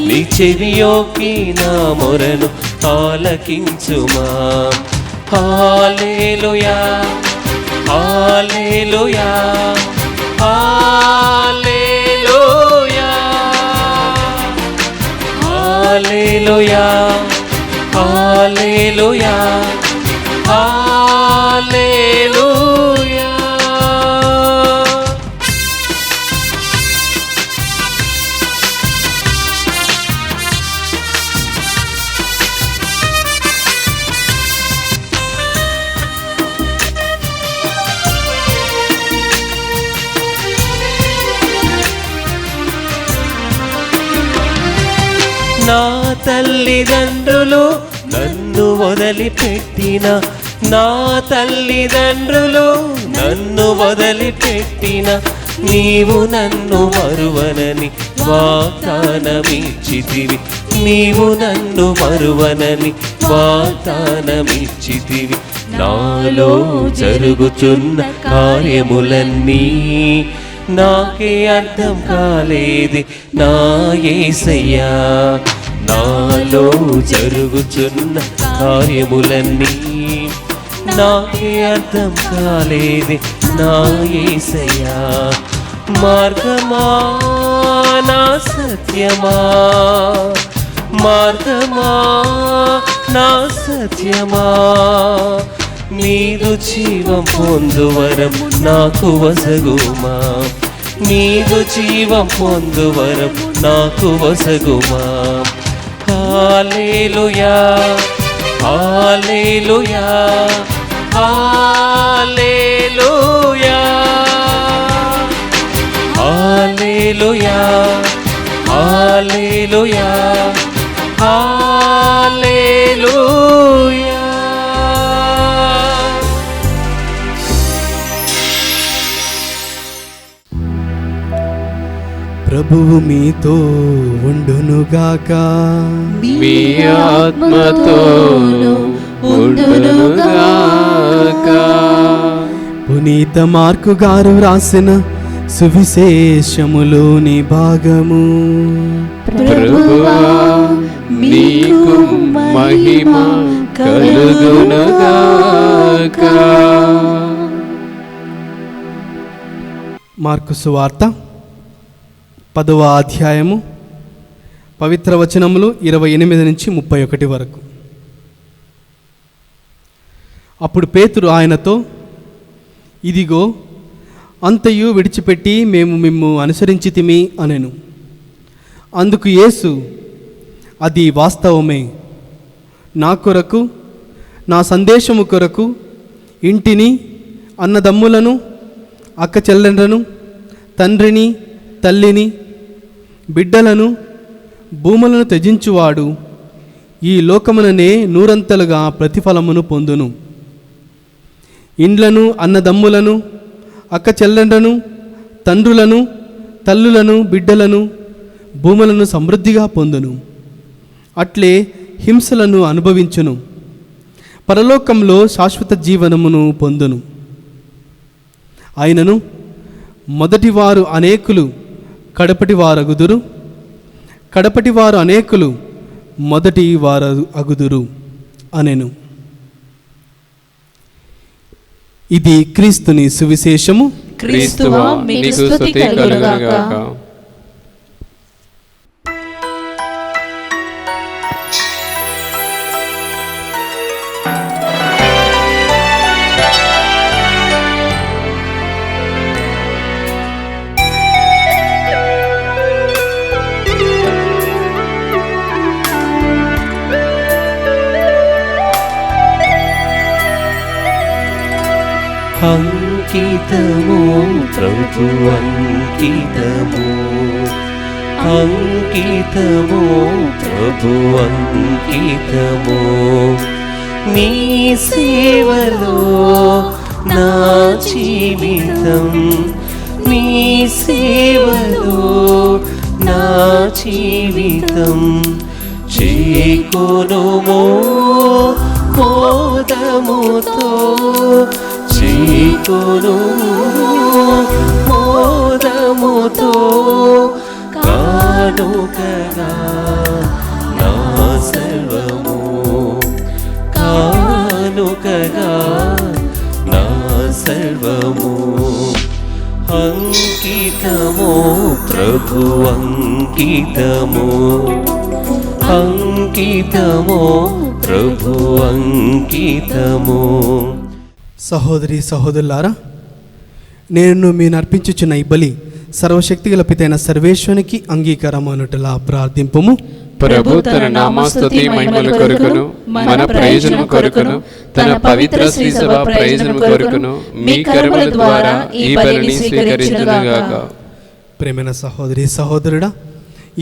నీ చెవియోకి నా మొరను ఆలకించుమా. హల్లెలూయా హల్లెలూయా హల్లెలూయా హల్లెలూయా హల్లెలూయా హల్లెలూయా. నా తల్లిదండ్రులు నన్ను వదిలిపెట్టిన, నా తల్లిదండ్రులు నన్ను వదిలిపెట్టిన, నీవు నన్ను మరువనని వాగ్దానమిచ్చితివి, నీవు నన్ను మరువనని వాగ్దానమిచ్చితివి. నాలో జరుగుచున్న కార్యములన్నీ నాకే అర్థం కాలేది నా యేసయ్యా. నాలో జరుగుచున్న కార్యములన్నీ నాకే అర్థం కాలేది నా యేసయ్యా. మార్గమా నా సత్యమా, మార్గమా నా సత్యమా, నీదు జీవం పొందువరం నాకు వసగుమా, నీదు జీవం పొందువరం నాకు వసగుమా. హల్లెలూయా హల్లెలూయా హల్లెలూయా హల్లెలూయా హల్లెలూయా హల్లెలూయా. ప్రభువు మీతో ఉండునుగాక. మీ ఆత్మతోను ఉండునుగాక. పునీత మార్కు గారు రాసిన సువిశేషములోని భాగము. ప్రభువా నీకు మహిమ కలుగునుగాక. మార్కు సువార్త 10వ అధ్యాయము పవిత్ర వచనములు 28 నుంచి 31 వరకు. అప్పుడు పేతురు ఆయనతో, ఇదిగో అంతయు విడిచిపెట్టి మేము మిమ్ము అనుసరించితిమి అనెను. అందుకు యేసు, అది వాస్తవమే. నా కొరకు, నా సందేశము కొరకు ఇంటిని, అన్నదమ్ములను, అక్క చెల్లెండ్రను, తండ్రిని, తల్లిని, బిడ్డలను, భూములను త్యజించువాడు ఈ లోకముననే నూరంతలుగా ప్రతిఫలమును పొందును. ఇండ్లను, అన్నదమ్ములను, అక్క చెల్లెండ్రను, తండ్రులను, తల్లులను, బిడ్డలను, భూములను సమృద్ధిగా పొందును. అట్లే హింసలను అనుభవించును. పరలోకంలో శాశ్వత జీవనమును పొందును. అయినను మొదటివారు అనేకులు కడపటి వారగుదురు, కడపటి వారు అనేకులు మొదటి వారు అగుదురు అనెను. ఇది క్రీస్తుని సువిశేషము. క్రీస్తువా మీకు స్తుతి కలుగునుగాక. అంకితము ప్రభు అంకితము, అంకితము ప్రభు అంకితము, నీ సేవలో నా జీవితం, నీ సేవలో నా జీవితం. చేకొనుమో మోదముతో, చేకొనుమో మోదముతో, కానుకగా నా సర్వము, కానుకగా నా సర్వము. అంకితము ప్రభు అంకితము, అంకితము ప్రభు అంకితము. సహోదరి సహోదరులారా, నేను మీరు అర్పించుచున్న ఈ బలి సర్వశక్తిగల పితైన సర్వేశ్వరునికి అంగీకారము అనుటలా ప్రార్థింపుము. ప్రభు తన నామస్తుతి మహిమల కొరకును, మన ప్రయోజనం కొరకును, తన పవిత్ర శ్రీ సభ ప్రయోజనం కొరకును మీ కర్మల ద్వారా ఈ బలిని స్వీకరించునుగాక. ప్రేమైన సహోదరి సహోదరుడా, ఈ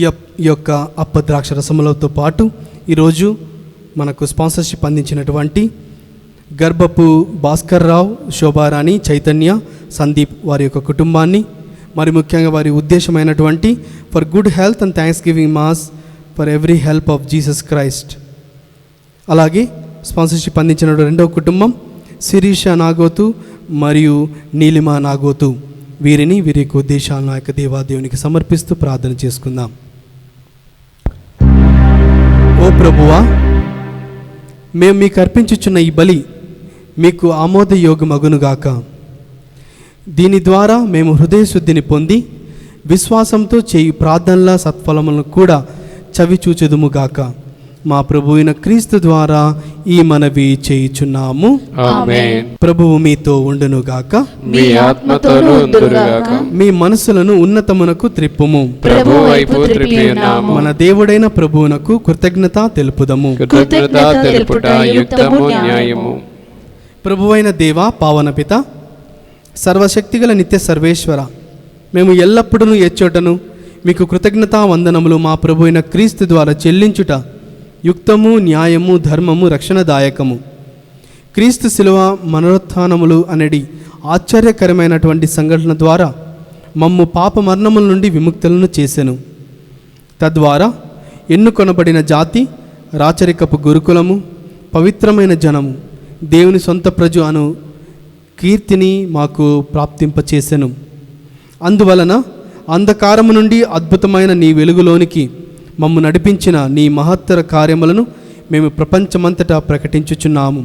యొక్క అప్పద్రాక్ష రసములతో పాటు ఈరోజు మనకు స్పాన్సర్షిప్ అందించినటువంటి గర్భపు భాస్కర్ రావు, శోభారాణి, చైతన్య, సందీప్ వారి యొక్క కుటుంబాన్ని, మరి ముఖ్యంగా వారి ఉద్దేశమైనటువంటి for good health and thanksgiving mass for every help of Jesus Christ. అలాగే స్పాన్సర్షిప్ అందించిన రెండవ కుటుంబం శిరీష నాగోతు మరియు నీలిమ నాగోతు. వీరి యొక్క ఉద్దేశాలను ఆ యొక్క దేవాదేవునికి సమర్పిస్తూ ప్రార్థన చేసుకుందాం. ఓ ప్రభువా, మేము మీకు అర్పించుచున్న ఈ బలి మీకు ఆమోదయోగమగునుగాక. దీని ద్వారా మేము హృదయశుద్ధిని పొంది విశ్వాసంతో చేయు ప్రార్థనల సత్ఫలములను కూడా చవిచూచెదుముగాక. మా ప్రభువైన క్రీస్తు ద్వారా ఈ మనవి చేయుచున్నాము. ఆమేన్. ప్రభువు మీతో ఉండునుగాక. మీ ఆత్మతోనూ ఉండునుగాక. మీ మనసులను ఉన్నతమునకు త్రిప్పుము. ప్రభువు వైపు త్రిప్పి ఉన్నాము. మన దేవుడైన ప్రభువునకు కృతజ్ఞత తెలుపుదము. కృతజ్ఞత తెలుపుట యుక్తము న్యాయము. ప్రభువైన దేవ, పావనపిత, సర్వశక్తిగల నిత్య సర్వేశ్వర, మేము ఎల్లప్పుడూ ఎచ్చోటను మీకు కృతజ్ఞతా వందనములు మా ప్రభువైన క్రీస్తు ద్వారా చెల్లించుట యుక్తము, న్యాయము, ధర్మము, రక్షణదాయకము. క్రీస్తు శిలువ మనోత్థానములు అనేది ఆశ్చర్యకరమైనటువంటి సంఘటన ద్వారా మమ్ము పాప మరణముల నుండి విముక్తులను చేసెను. తద్వారా ఎన్నుకొనబడిన జాతి, రాచరికపు గురుకులము, పవిత్రమైన జనము, దేవుని సొంత ప్రజు అను కీర్తిని మాకు ప్రాప్తింపచేసెను. అందువలన అంధకారము నుండి అద్భుతమైన నీ వెలుగులోనికి మమ్ము నడిపించిన నీ మహత్తర కార్యములను మేము ప్రపంచమంతటా ప్రకటించుచున్నాము.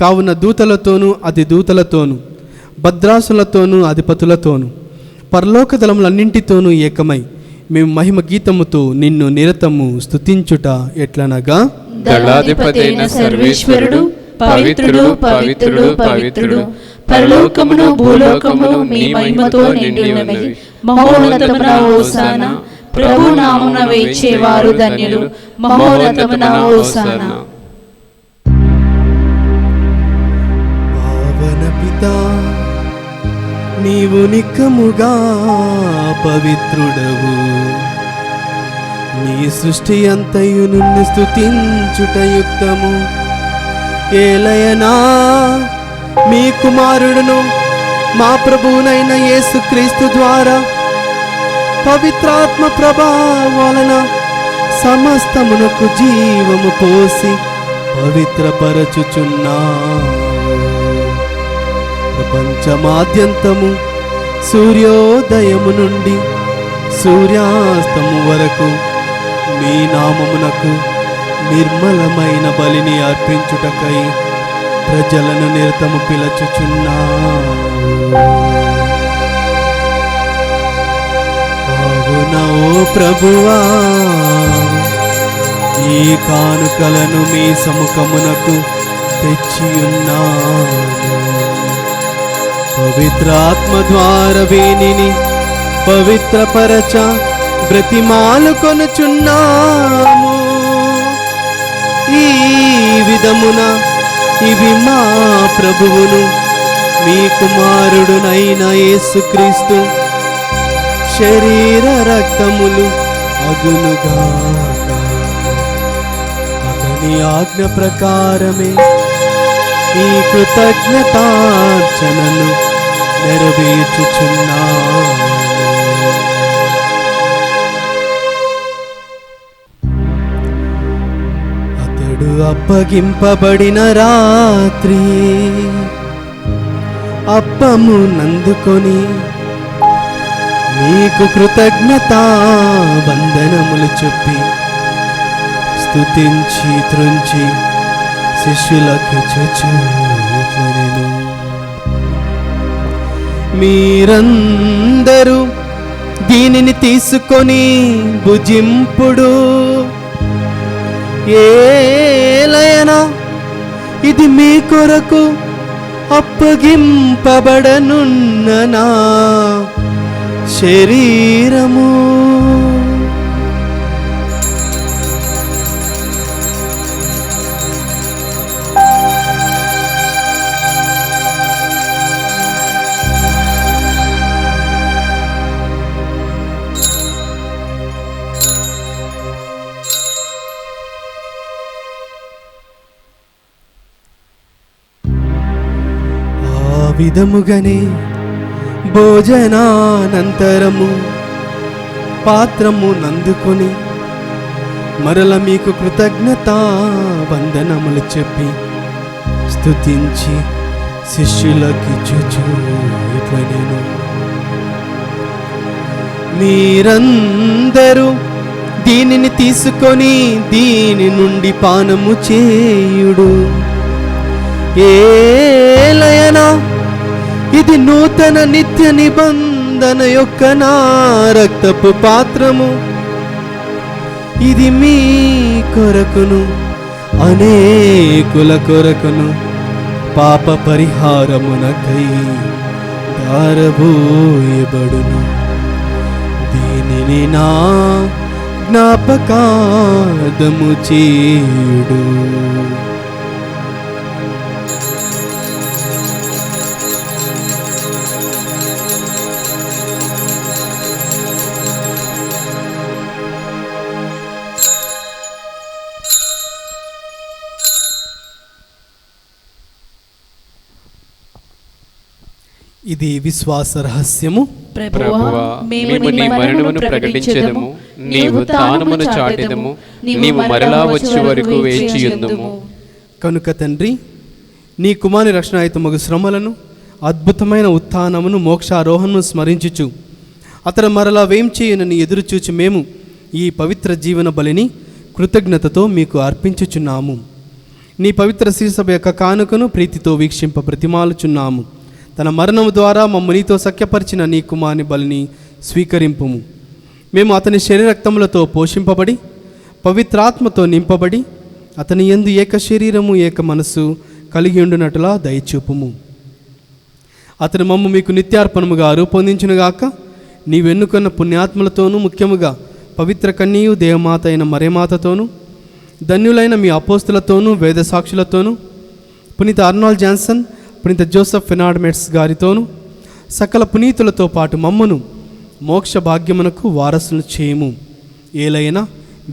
కావున దూతలతోనూ అతి దూతలతోనూ, భద్రాసులతోనూ అధిపతులతోనూ, పరలోక దళములన్నింటితోనూ ఏకమై మేము మహిమ గీతముతో నిన్ను నిరతము స్తుతించుట ఎట్లనగా, దళాధిపతైన సర్వేశ్వరుడు పవిత్రుడు పవిత్రుడు పవిత్రుడు, పరలోకమును భూలోకమును నీ మహిమతో నిండి ఉన్నవి. మహోన్నతమున హోసానా, ప్రభు నామమున వేచేవారు ధన్యులు. మహోన్నతమున హోసానా. పావన పితా, నీవు నిక్కముగా పవిత్రుడవు. నీ సృష్టి అంతయు నిన్ను స్తుతించుట యుక్తము. ఏలయనా మీ కుమారుడును మా ప్రభువునైన యేసుక్రీస్తు ద్వారా పవిత్రాత్మ ప్రభావాలన సమస్తమునకు జీవము పోసి పవిత్రపరచుచున్నా. ప్రపంచమాద్యంతము సూర్యోదయము నుండి సూర్యాస్తము వరకు మీ నామమునకు నిర్మలమైన బలిని అర్పించుటకై ప్రజలను నిరతము పిలచుచున్నా. కావున ఓ ప్రభువా, ఈ కానుకలను మీ సముఖమునకు తెచ్చియున్నాము. పవిత్రాత్మ ద్వారా వీనిని పవిత్రపరచ బ్రతిమాలు కొనుచున్నాము. ఈ విధమున ఇవి మా ప్రభువును మీ కుమారుడునైన యేసుక్రీస్తు శరీర రక్తములు అగునుగాక. అతని ఆజ్ఞ ప్రకారమే ఈ కృతజ్ఞతార్చనను నెరవేర్చుచున్నాము. అతడు అప్పగింపబడిన రాత్రి అప్పము నందుకొని మీకు కృతజ్ఞతా వందనములు చెప్పి స్తుతించి త్రుంచి శిష్యులకు ఇట్లనెను, మీరందరూ దీనిని తీసుకొని భుజింపుడు. ఏలయనా ఇది మీ కొరకు అప్పగింపబడనున్న నా శరీరము. విధముగనే భోజనానంతరము పాత్రము నందుకొని మరల మీకు కృతజ్ఞతా వందనములు చెప్పి స్తుతించి శిష్యులకిచ్చుచు ఇట్లనెను, మీరందరూ దీనిని తీసుకొని దీని నుండి పానము చేయుడు. ఏలయనా ఇది నూతన నిత్య నిబంధన యొక్క నా రక్తపు పాత్రము, ఇది మీ కొరకును అనేకుల కొరకును పాప పరిహారమునకై దారబోయబడును. దీనిని నా జ్ఞాపకార్థము చేయుడు. ఇది విశ్వాస రహస్యము. ప్రభువా, మేము నీ మరణమును ప్రకటించెదము, నీ ఉత్థానమును చాటెదము, నీవు మరలా వచ్చే వరకు వేచియుందుము. కనుక తండ్రి, నీ కుమారుని రక్షణాయుతమగు శ్రమలను, అద్భుతమైన ఉత్థానమును, మోక్షారోహణను స్మరించుచు అతడు మరలా వేంచేయునని ఎదురుచూచి మేము ఈ పవిత్ర జీవన బలిని కృతజ్ఞతతో మీకు అర్పించుచున్నాము. నీ పవిత్ర శ్రీసభ యొక్క కానుకను ప్రీతితో వీక్షింప ప్రతిమాలుచున్నాము. తన మరణము ద్వారా మమ్ము నీతో సఖ్యపరిచిన నీ కుమారుని బలిని స్వీకరింపుము. మేము అతని శరీరక్తములతో పోషింపబడి పవిత్రాత్మతో నింపబడి అతని యందు ఏక శరీరము ఏక మనస్సు కలిగి ఉండునట్లా దయచూపుము. అతను మమ్ము మీకు నిత్యార్పణముగా రూపొందించునుగాక. నీవెన్నుకున్న పుణ్యాత్మలతోనూ, ముఖ్యముగా పవిత్ర కన్యయు దేవమాత అయిన మరేమాతతోనూ, ధన్యులైన మీ అపోస్తులతోనూ, వేద సాక్షులతోనూ, పునీత అర్నాల్డ్ జాన్సన్, పునీత జోసెఫ్ ఫెనార్డ్మెట్స్ గారితోనూ, సకల పునీతులతో పాటు మమ్మును మోక్ష భాగ్యమునకు వారసులు చేయము. ఏలైనా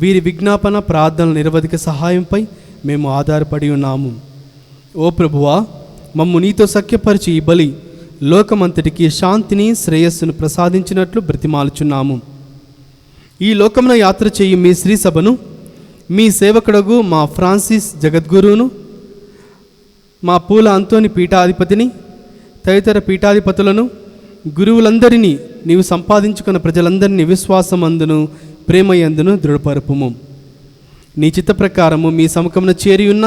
వీరి విజ్ఞాపన ప్రార్థనల నిరవధిక సహాయంపై మేము ఆధారపడి ఉన్నాము. ఓ ప్రభువా, మమ్ము నీతో సఖ్యపరిచి ఈ బలి లోకమంతటికి శాంతిని, శ్రేయస్సును ప్రసాదించినట్లు బ్రతిమాలుచున్నాము. ఈ లోకమున యాత్ర చేయు మీ శ్రీ సభను, మీ సేవకుడగు మా ఫ్రాన్సిస్ జగద్గురువును, మా పూల అంతోని పీఠాధిపతిని, తదితర పీఠాధిపతులను, గురువులందరినీ, నీవు సంపాదించుకున్న ప్రజలందరినీ విశ్వాసమందును, ప్రేమయందును దృఢపరుపుము. నీ చిత్త ప్రకారము మీ సముఖమున చేరియున్న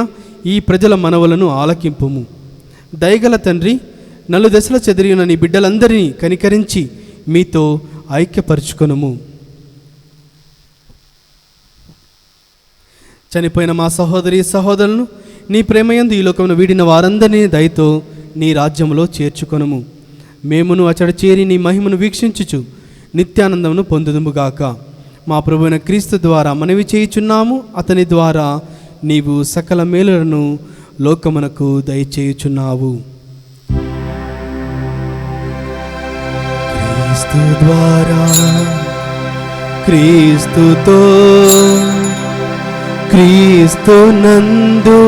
ఈ ప్రజల మనవులను ఆలకింపుము. దయగల తండ్రి, నలుదశల చెదిరియున్న నీ బిడ్డలందరినీ కనికరించి మీతో ఐక్యపరుచుకొనుము. చనిపోయిన మా సహోదరి సహోదరులను నీ ప్రేమయందు ఈ లోకమును వీడిన వారందరినీ దయతో నీ రాజ్యములో చేర్చుకొనుము. మేమును అచడ చేరి నీ మహిమను వీక్షించుచు నిత్యానందమును పొందుదుముగాక. మా ప్రభువైన క్రీస్తు ద్వారా మనవి చేయుచున్నాము. అతని ద్వారా నీవు సకల మేలులను లోకమునకు దయచేయుచున్నావు. క్రీస్తు ద్వారా, క్రీస్తుతో, క్రీస్తు నందు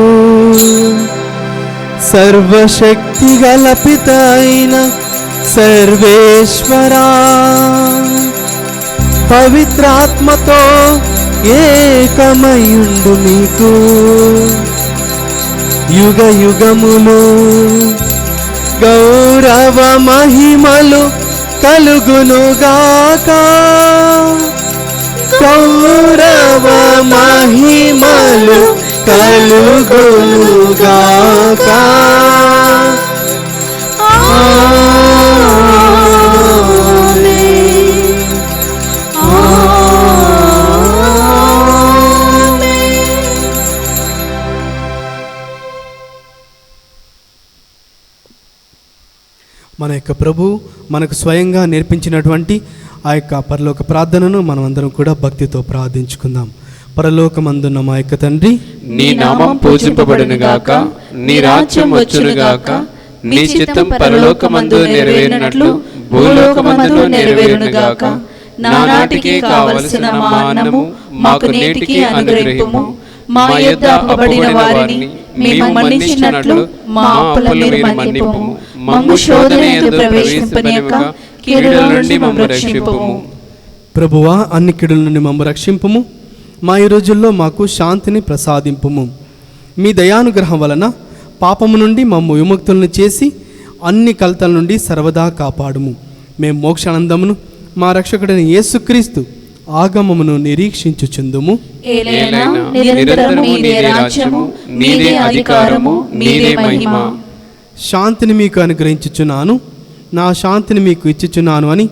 సర్వశక్తి గల పిత అయిన సర్వేశ్వరా, పవిత్రాత్మతో ఏకమయుండు మీకు యుగ యుగములు గౌరవ మహిమలు కలుగునుగాక. గౌరవ మహిమలు కలుగునుగాక. మన యొక్క ప్రభు మనకు స్వయంగా నేర్పించినటువంటి ఆ యొక్క పరలోక ప్రార్థనను మనం అందరం కూడా భక్తితో ప్రార్థించుకుందాం. పరలోకమందున్న మా యొక్క తండ్రి, నీ నామం పూజింపబడునుగాక, నీ రాజ్యం వచ్చునుగాక, నీ చిత్తం పరలోకమందు నెరవేరినట్లు భూలోకమందు నెరవేరునుగాక. నానాటికి కావలసిన మా అన్నము మాకు నేటికి అనుగ్రహింపుము. మా యొద్ద అప్పబడిన వారిని మేము మన్నించినట్లు మా అప్పుల మీరు మన్నింపుము. మమ్ము శోధన యందు ప్రవేశింపనివ్వక కీడుల నుండి మమ్ము రక్షింపుము. ప్రభువా, అన్ని కీడుల నుండి మమ్ము రక్షింపుము. మా ఈ రోజుల్లో మాకు శాంతిని ప్రసాదింపుము. మీ దయానుగ్రహం వలన పాపము నుండి మమ్ము విముక్తులను చేసి అన్ని కలతల నుండి సర్వదా కాపాడుము. మేము మోక్షానందమును మా రక్షకుడైన యేసుక్రీస్తు ఆగమమును నిరీక్షించుచుందుము. ఏలైనా నిరంతరము నీదే రాజ్యము, నీదే అధికారము, నీదే మహిమ. శాంతిని మీకు అనుగ్రహించుచున్నాను, నా శాంతిని మీకు ఇచ్చుచున్నాను అని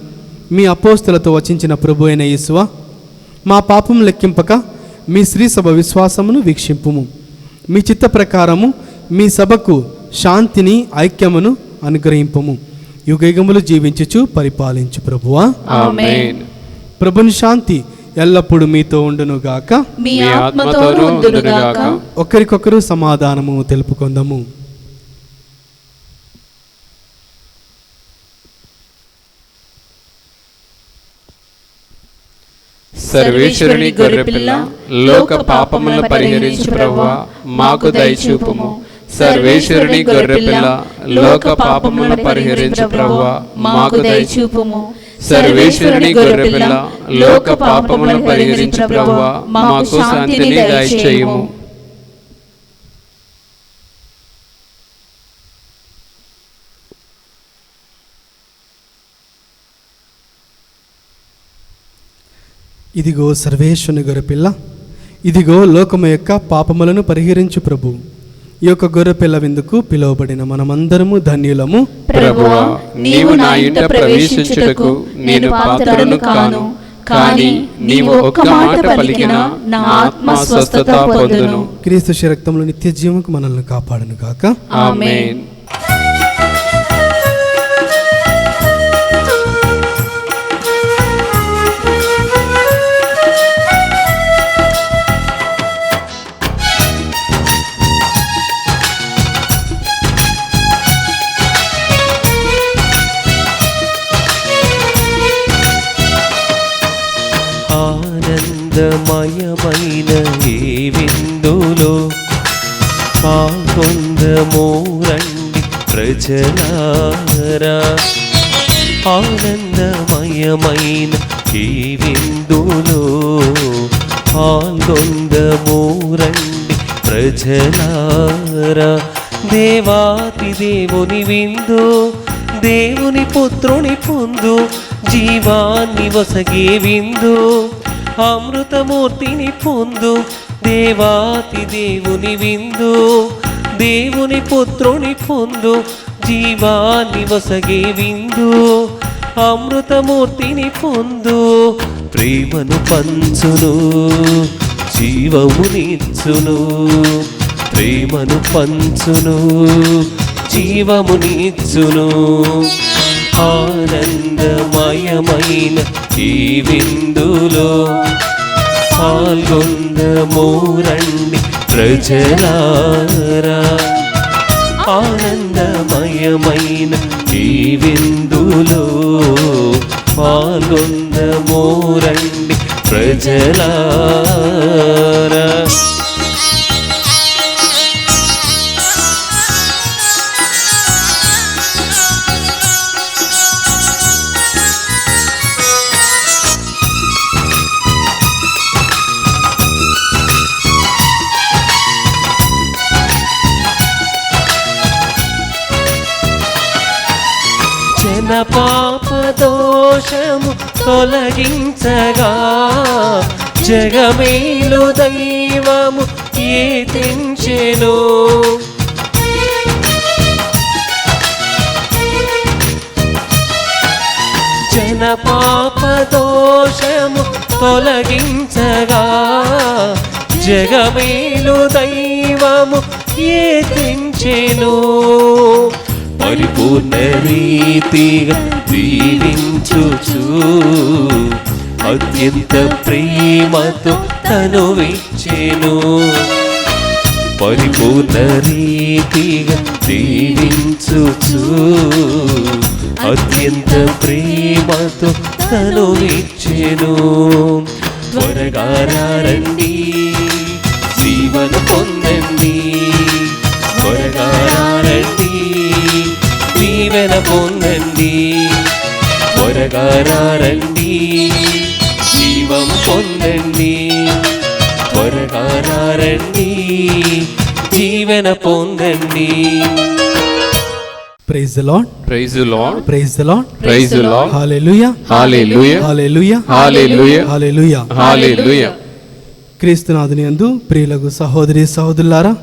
మీ అపోస్తలతో వచించిన ప్రభు అయిన యేసువా, మా పాపం లెక్కింపక మీ శ్రీ సభ విశ్వాసమును వీక్షింపుము. మీ చిత్త ప్రకారము మీ సభకు శాంతిని ఐక్యమును అనుగ్రహింపము. యుగయుగములు జీవించుచు పరిపాలించు ప్రభువా. ఆమేన్. ప్రభుని శాంతి ఎల్లప్పుడూ మీతో ఉండునుగాక, మీ ఆత్మతోనూ ఉండునుగాక. ఒకరికొకరు సమాధానము తెలుపుకొందము. సర్వేశ్వరుని గొర్రెపిల్ల, లోక పాపములను పరిహరించు ప్రభువా, మాకు దయచూపుము. సర్వేశ్వరుని గొర్రెపిల్ల, లోక పాపములను పరిహరించు ప్రభువా, మాకు దయచూపుము. సర్వేశ్వరుని గొర్రెపిల్ల, లోక పాపములను పరిహరించు ప్రభువా, మాకు శాంతిని దయచేయుము. ఇదిగో సర్వేశ్వరుని గొర్రెపిల్ల, ఇదిగో లోకము యొక్క పాపములను పరిహరించు ప్రభు. ఈ యొక్క గొర్రెపిల్ల విందుకు పిలువబడిన మనమందరము ధన్యులము. ప్రభువా, నీవు నా ఇంట ప్రవేశించుటకు నేను పాత్రను కాను, కానీ నీవు ఒక్క మాట పలికినా నా ఆత్మ స్వస్థత పొందును. క్రీస్తు శరక్తంలో నిత్య జీవముకు మనల్ని కాపాడును గాక. ఆమేన్. ఆనందమయమైన ఈ విందులో పాల్గొందము రండి ప్రజలారా. ఆనందమయమైన ఈ విందులో పాల్గొందము రండి ప్రజలారా. దేవాతి దేవుని విందు, దేవుని పుత్రుని పొందు, జీవాన్ని వసగే విందు, అమృతమూర్తిని పొందు. దేవాతి దేవుని విందు, దేవుని పుత్రుని పొందు, జీవాన్ని వసగే విందు, అమృతమూర్తిని పొందు. ప్రేమను పంచును, జీవమునిచ్చును. ప్రేమను పంచును, జీవమునిచ్చును. ఆనందమయమైన ఈ విందులో పాల్గొందము రండి ప్రజలారా. ఆనందమయమైన ఈ విందులో పాల్గొందము రండి ప్రజలారా. జన పాప దోషము తొలగించగా జగమేలు దైవము కీర్తించెను. జన పాప దోషము తొలగించగా జగమేలు దైవము కీర్తించెను. పరిపూర్ణ రీతిగా దీవించుచు అత్యంత ప్రేమతో తనువిచ్చెను. పరిపూర్ణ రీతిగా దీవించుచు అత్యంత ప్రేమతో తనువిచ్చెను. త్వరగా రండి, జీవన పొందండి. త్వరగా రండి, దీవెన పొందండి. త్వరగా రండి, జీవం పొందండి. త్వరగా రండి, దీవెన పొందండి. Praise the Lord, praise the Lord, praise the Lord, praise the Lord, hallelujah, hallelujah, hallelujah, hallelujah, hallelujah. Hallelujah. క్రీస్తునాథుని యందు ప్రియులకు సహోదరి సహోదరులారా,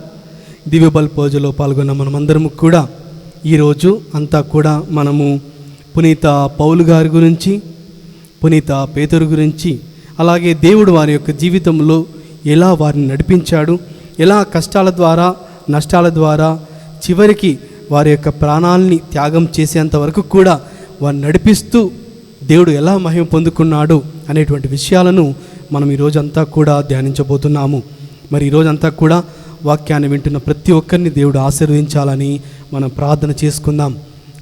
దివ్య బలి పూజలో పాల్గొన్న మనమందరము కూడా ఈరోజు అంతా కూడా మనము పునీత పౌలు గారి గురించి, పునీత పేతురు గురించి, అలాగే దేవుడు వారి యొక్క జీవితంలో ఎలా వారిని నడిపించాడు, ఎలా కష్టాల ద్వారా నష్టాల ద్వారా చివరికి వారి యొక్క ప్రాణాలని త్యాగం చేసేంత వరకు కూడా వారిని నడిపిస్తూ దేవుడు ఎలా మహిమ పొందుకున్నాడు అనేటువంటి విషయాలను మనం ఈరోజంతా కూడా ధ్యానించబోతున్నాము. మరి ఈరోజంతా కూడా వాక్యాన్ని వింటున్న ప్రతి ఒక్కరిని దేవుడు ఆశీర్వదించాలని మనం ప్రార్థన చేసుకుందాం.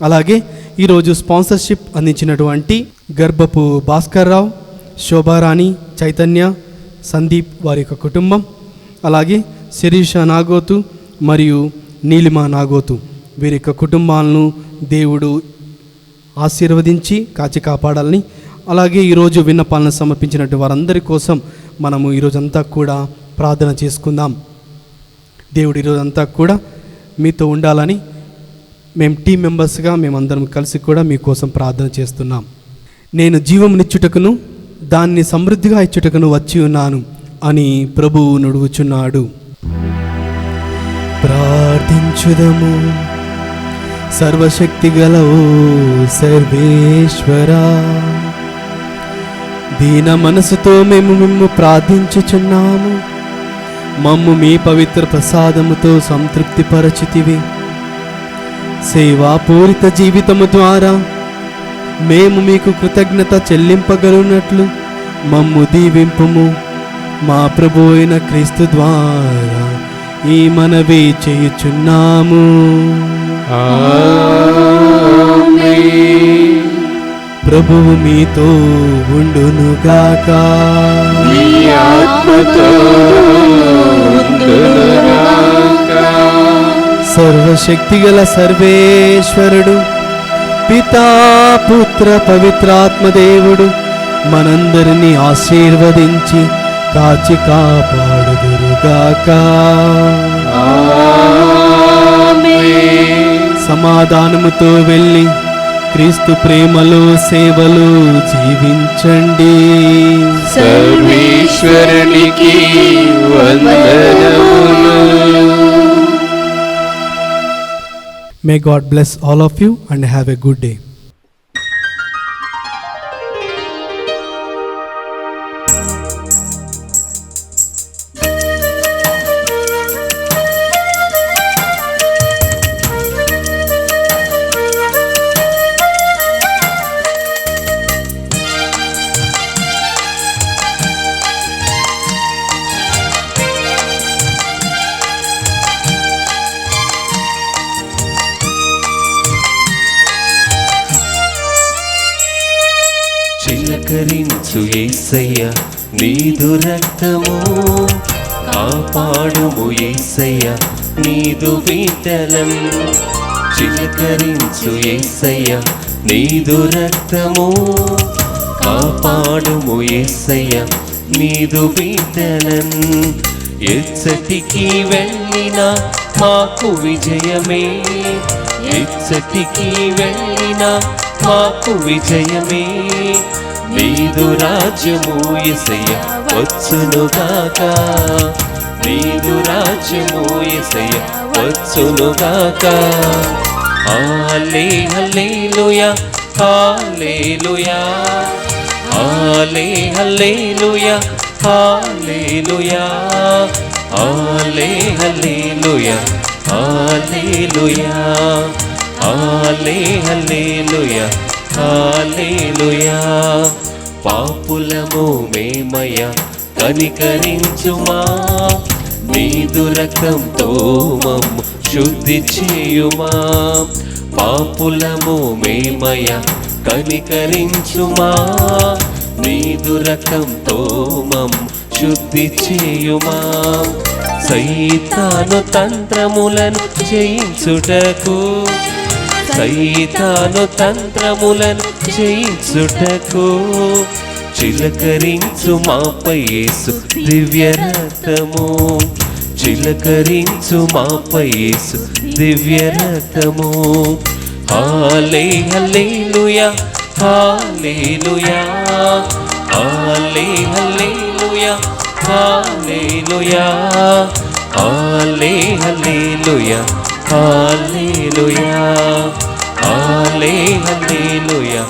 అలాగే ఈరోజు స్పాన్సర్షిప్ అందించినటువంటి గర్భపు భాస్కర్ రావు, శోభారాణి, చైతన్య, సందీప్ వారి యొక్క కుటుంబం, అలాగే శిరీష నాగోతు మరియు నీలిమ నాగోతు వీరి యొక్క కుటుంబాలను దేవుడు ఆశీర్వదించి కాచి కాపాడాలని, అలాగే ఈరోజు విన్నపాలను సమర్పించినట్టు వారందరి కోసం మనము ఈరోజంతా కూడా ప్రార్థన చేసుకుందాం. దేవుడు ఈరోజంతా కూడా మీతో ఉండాలని మేము టీం మెంబర్స్గా మేమందరం కలిసి కూడా మీకోసం ప్రార్థన చేస్తున్నాం. నేను జీవమునిచ్చుటకును దాన్ని సమృద్ధిగా ఇచ్చుటకును వచ్చి ఉన్నాను అని ప్రభువు నుడుగుచున్నాడు. ప్రార్థించుదము. సర్వశక్తి గల ఓ సర్వేశ్వరా, దీన మనసుతో మేము మిమ్ము ప్రార్థించుచున్నాము. మమ్ము మీ పవిత్ర ప్రసాదముతో సంతృప్తి పరచితివి. సేవాపూరిత జీవితము ద్వారా మేము మీకు కృతజ్ఞత చెల్లింపగలుగునట్లు మమ్ము దీవింపుము. మా ప్రభు అయిన క్రీస్తు ద్వారా ఈ మనవి చేయుచున్నాము. ప్రభువు మీతో ఉండునుగాక. మీ ఆత్మతో ఉండునుగాక. సర్వశక్తిగల సర్వేశ్వరుడు పితా పుత్ర పవిత్రాత్మదేవుడు మనందరినీ ఆశీర్వదించి కాచి కాపాడుదురుగాక. సమాధానముతో వెళ్ళి క్రీస్తు ప్రేమలో సేవలో జీవించండి. సర్వేశ్వరునికి వందనములు. May God bless all of you and have a good day. చిలకరించు యేసయ్య నీదు రక్తము, కాపాడుము యేసయ్య నీదు విఠలం. చిలకరించు యేసయ్య నీదు రక్తము, కాపాడుము యేసయ్య నీదు విఠలం. ఎచ్చటికి వెళ్ళినా మాకు విజయమే, ఎచ్చటికి వెళ్ళినా మాకు విజయమే. నీదు రాజ్యము యేసయ్య వచ్చునుగాక, నీదు రాజ్యము యేసయ్య వచ్చునుగాక. హల్లే హల్లెలూయా, హల్లెలూయా, హల్లే హల్లెలూయా, హల్లెలూయా, హల్లే హల్లెలూయా, హల్లెలూయా, హల్లే హల్లెలూయా, హల్లెలూయా. పాపులము మేమయ కనికరించుమా, నీదు రక్తంతో మమ్ము శుద్ధి చేయుమా. పాపులము మేమయ కనికరించుమా, నీదు రక్తంతో మమ్ము శుద్ధి చేయుమా. సైతాను తంత్రములను జయించుటకు, సైతాను తంత్రములను జయించుటకు చిలకరించు మాపై యేసు దివ్య రక్తము, చిలకరించు మాపై యేసు దివ్య రక్తము. హల్లే హల్లెలూయా హల్లెలూయా హల్లే హల్లెలూయా హల్లెలూయా హల్లే హల్లెలూయా హల్లెలూయా హల్లే హల్లెలూయా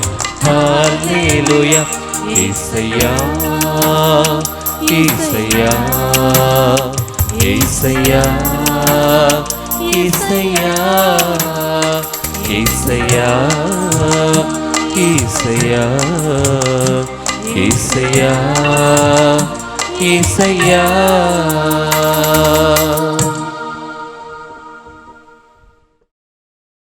హల్లెలూయా యేసయ్యా యేసయ్యా యేసయ్యా యేసయ్యా యేసయ్యా యేసయ్యా యేసయ్యా యేసయ్యా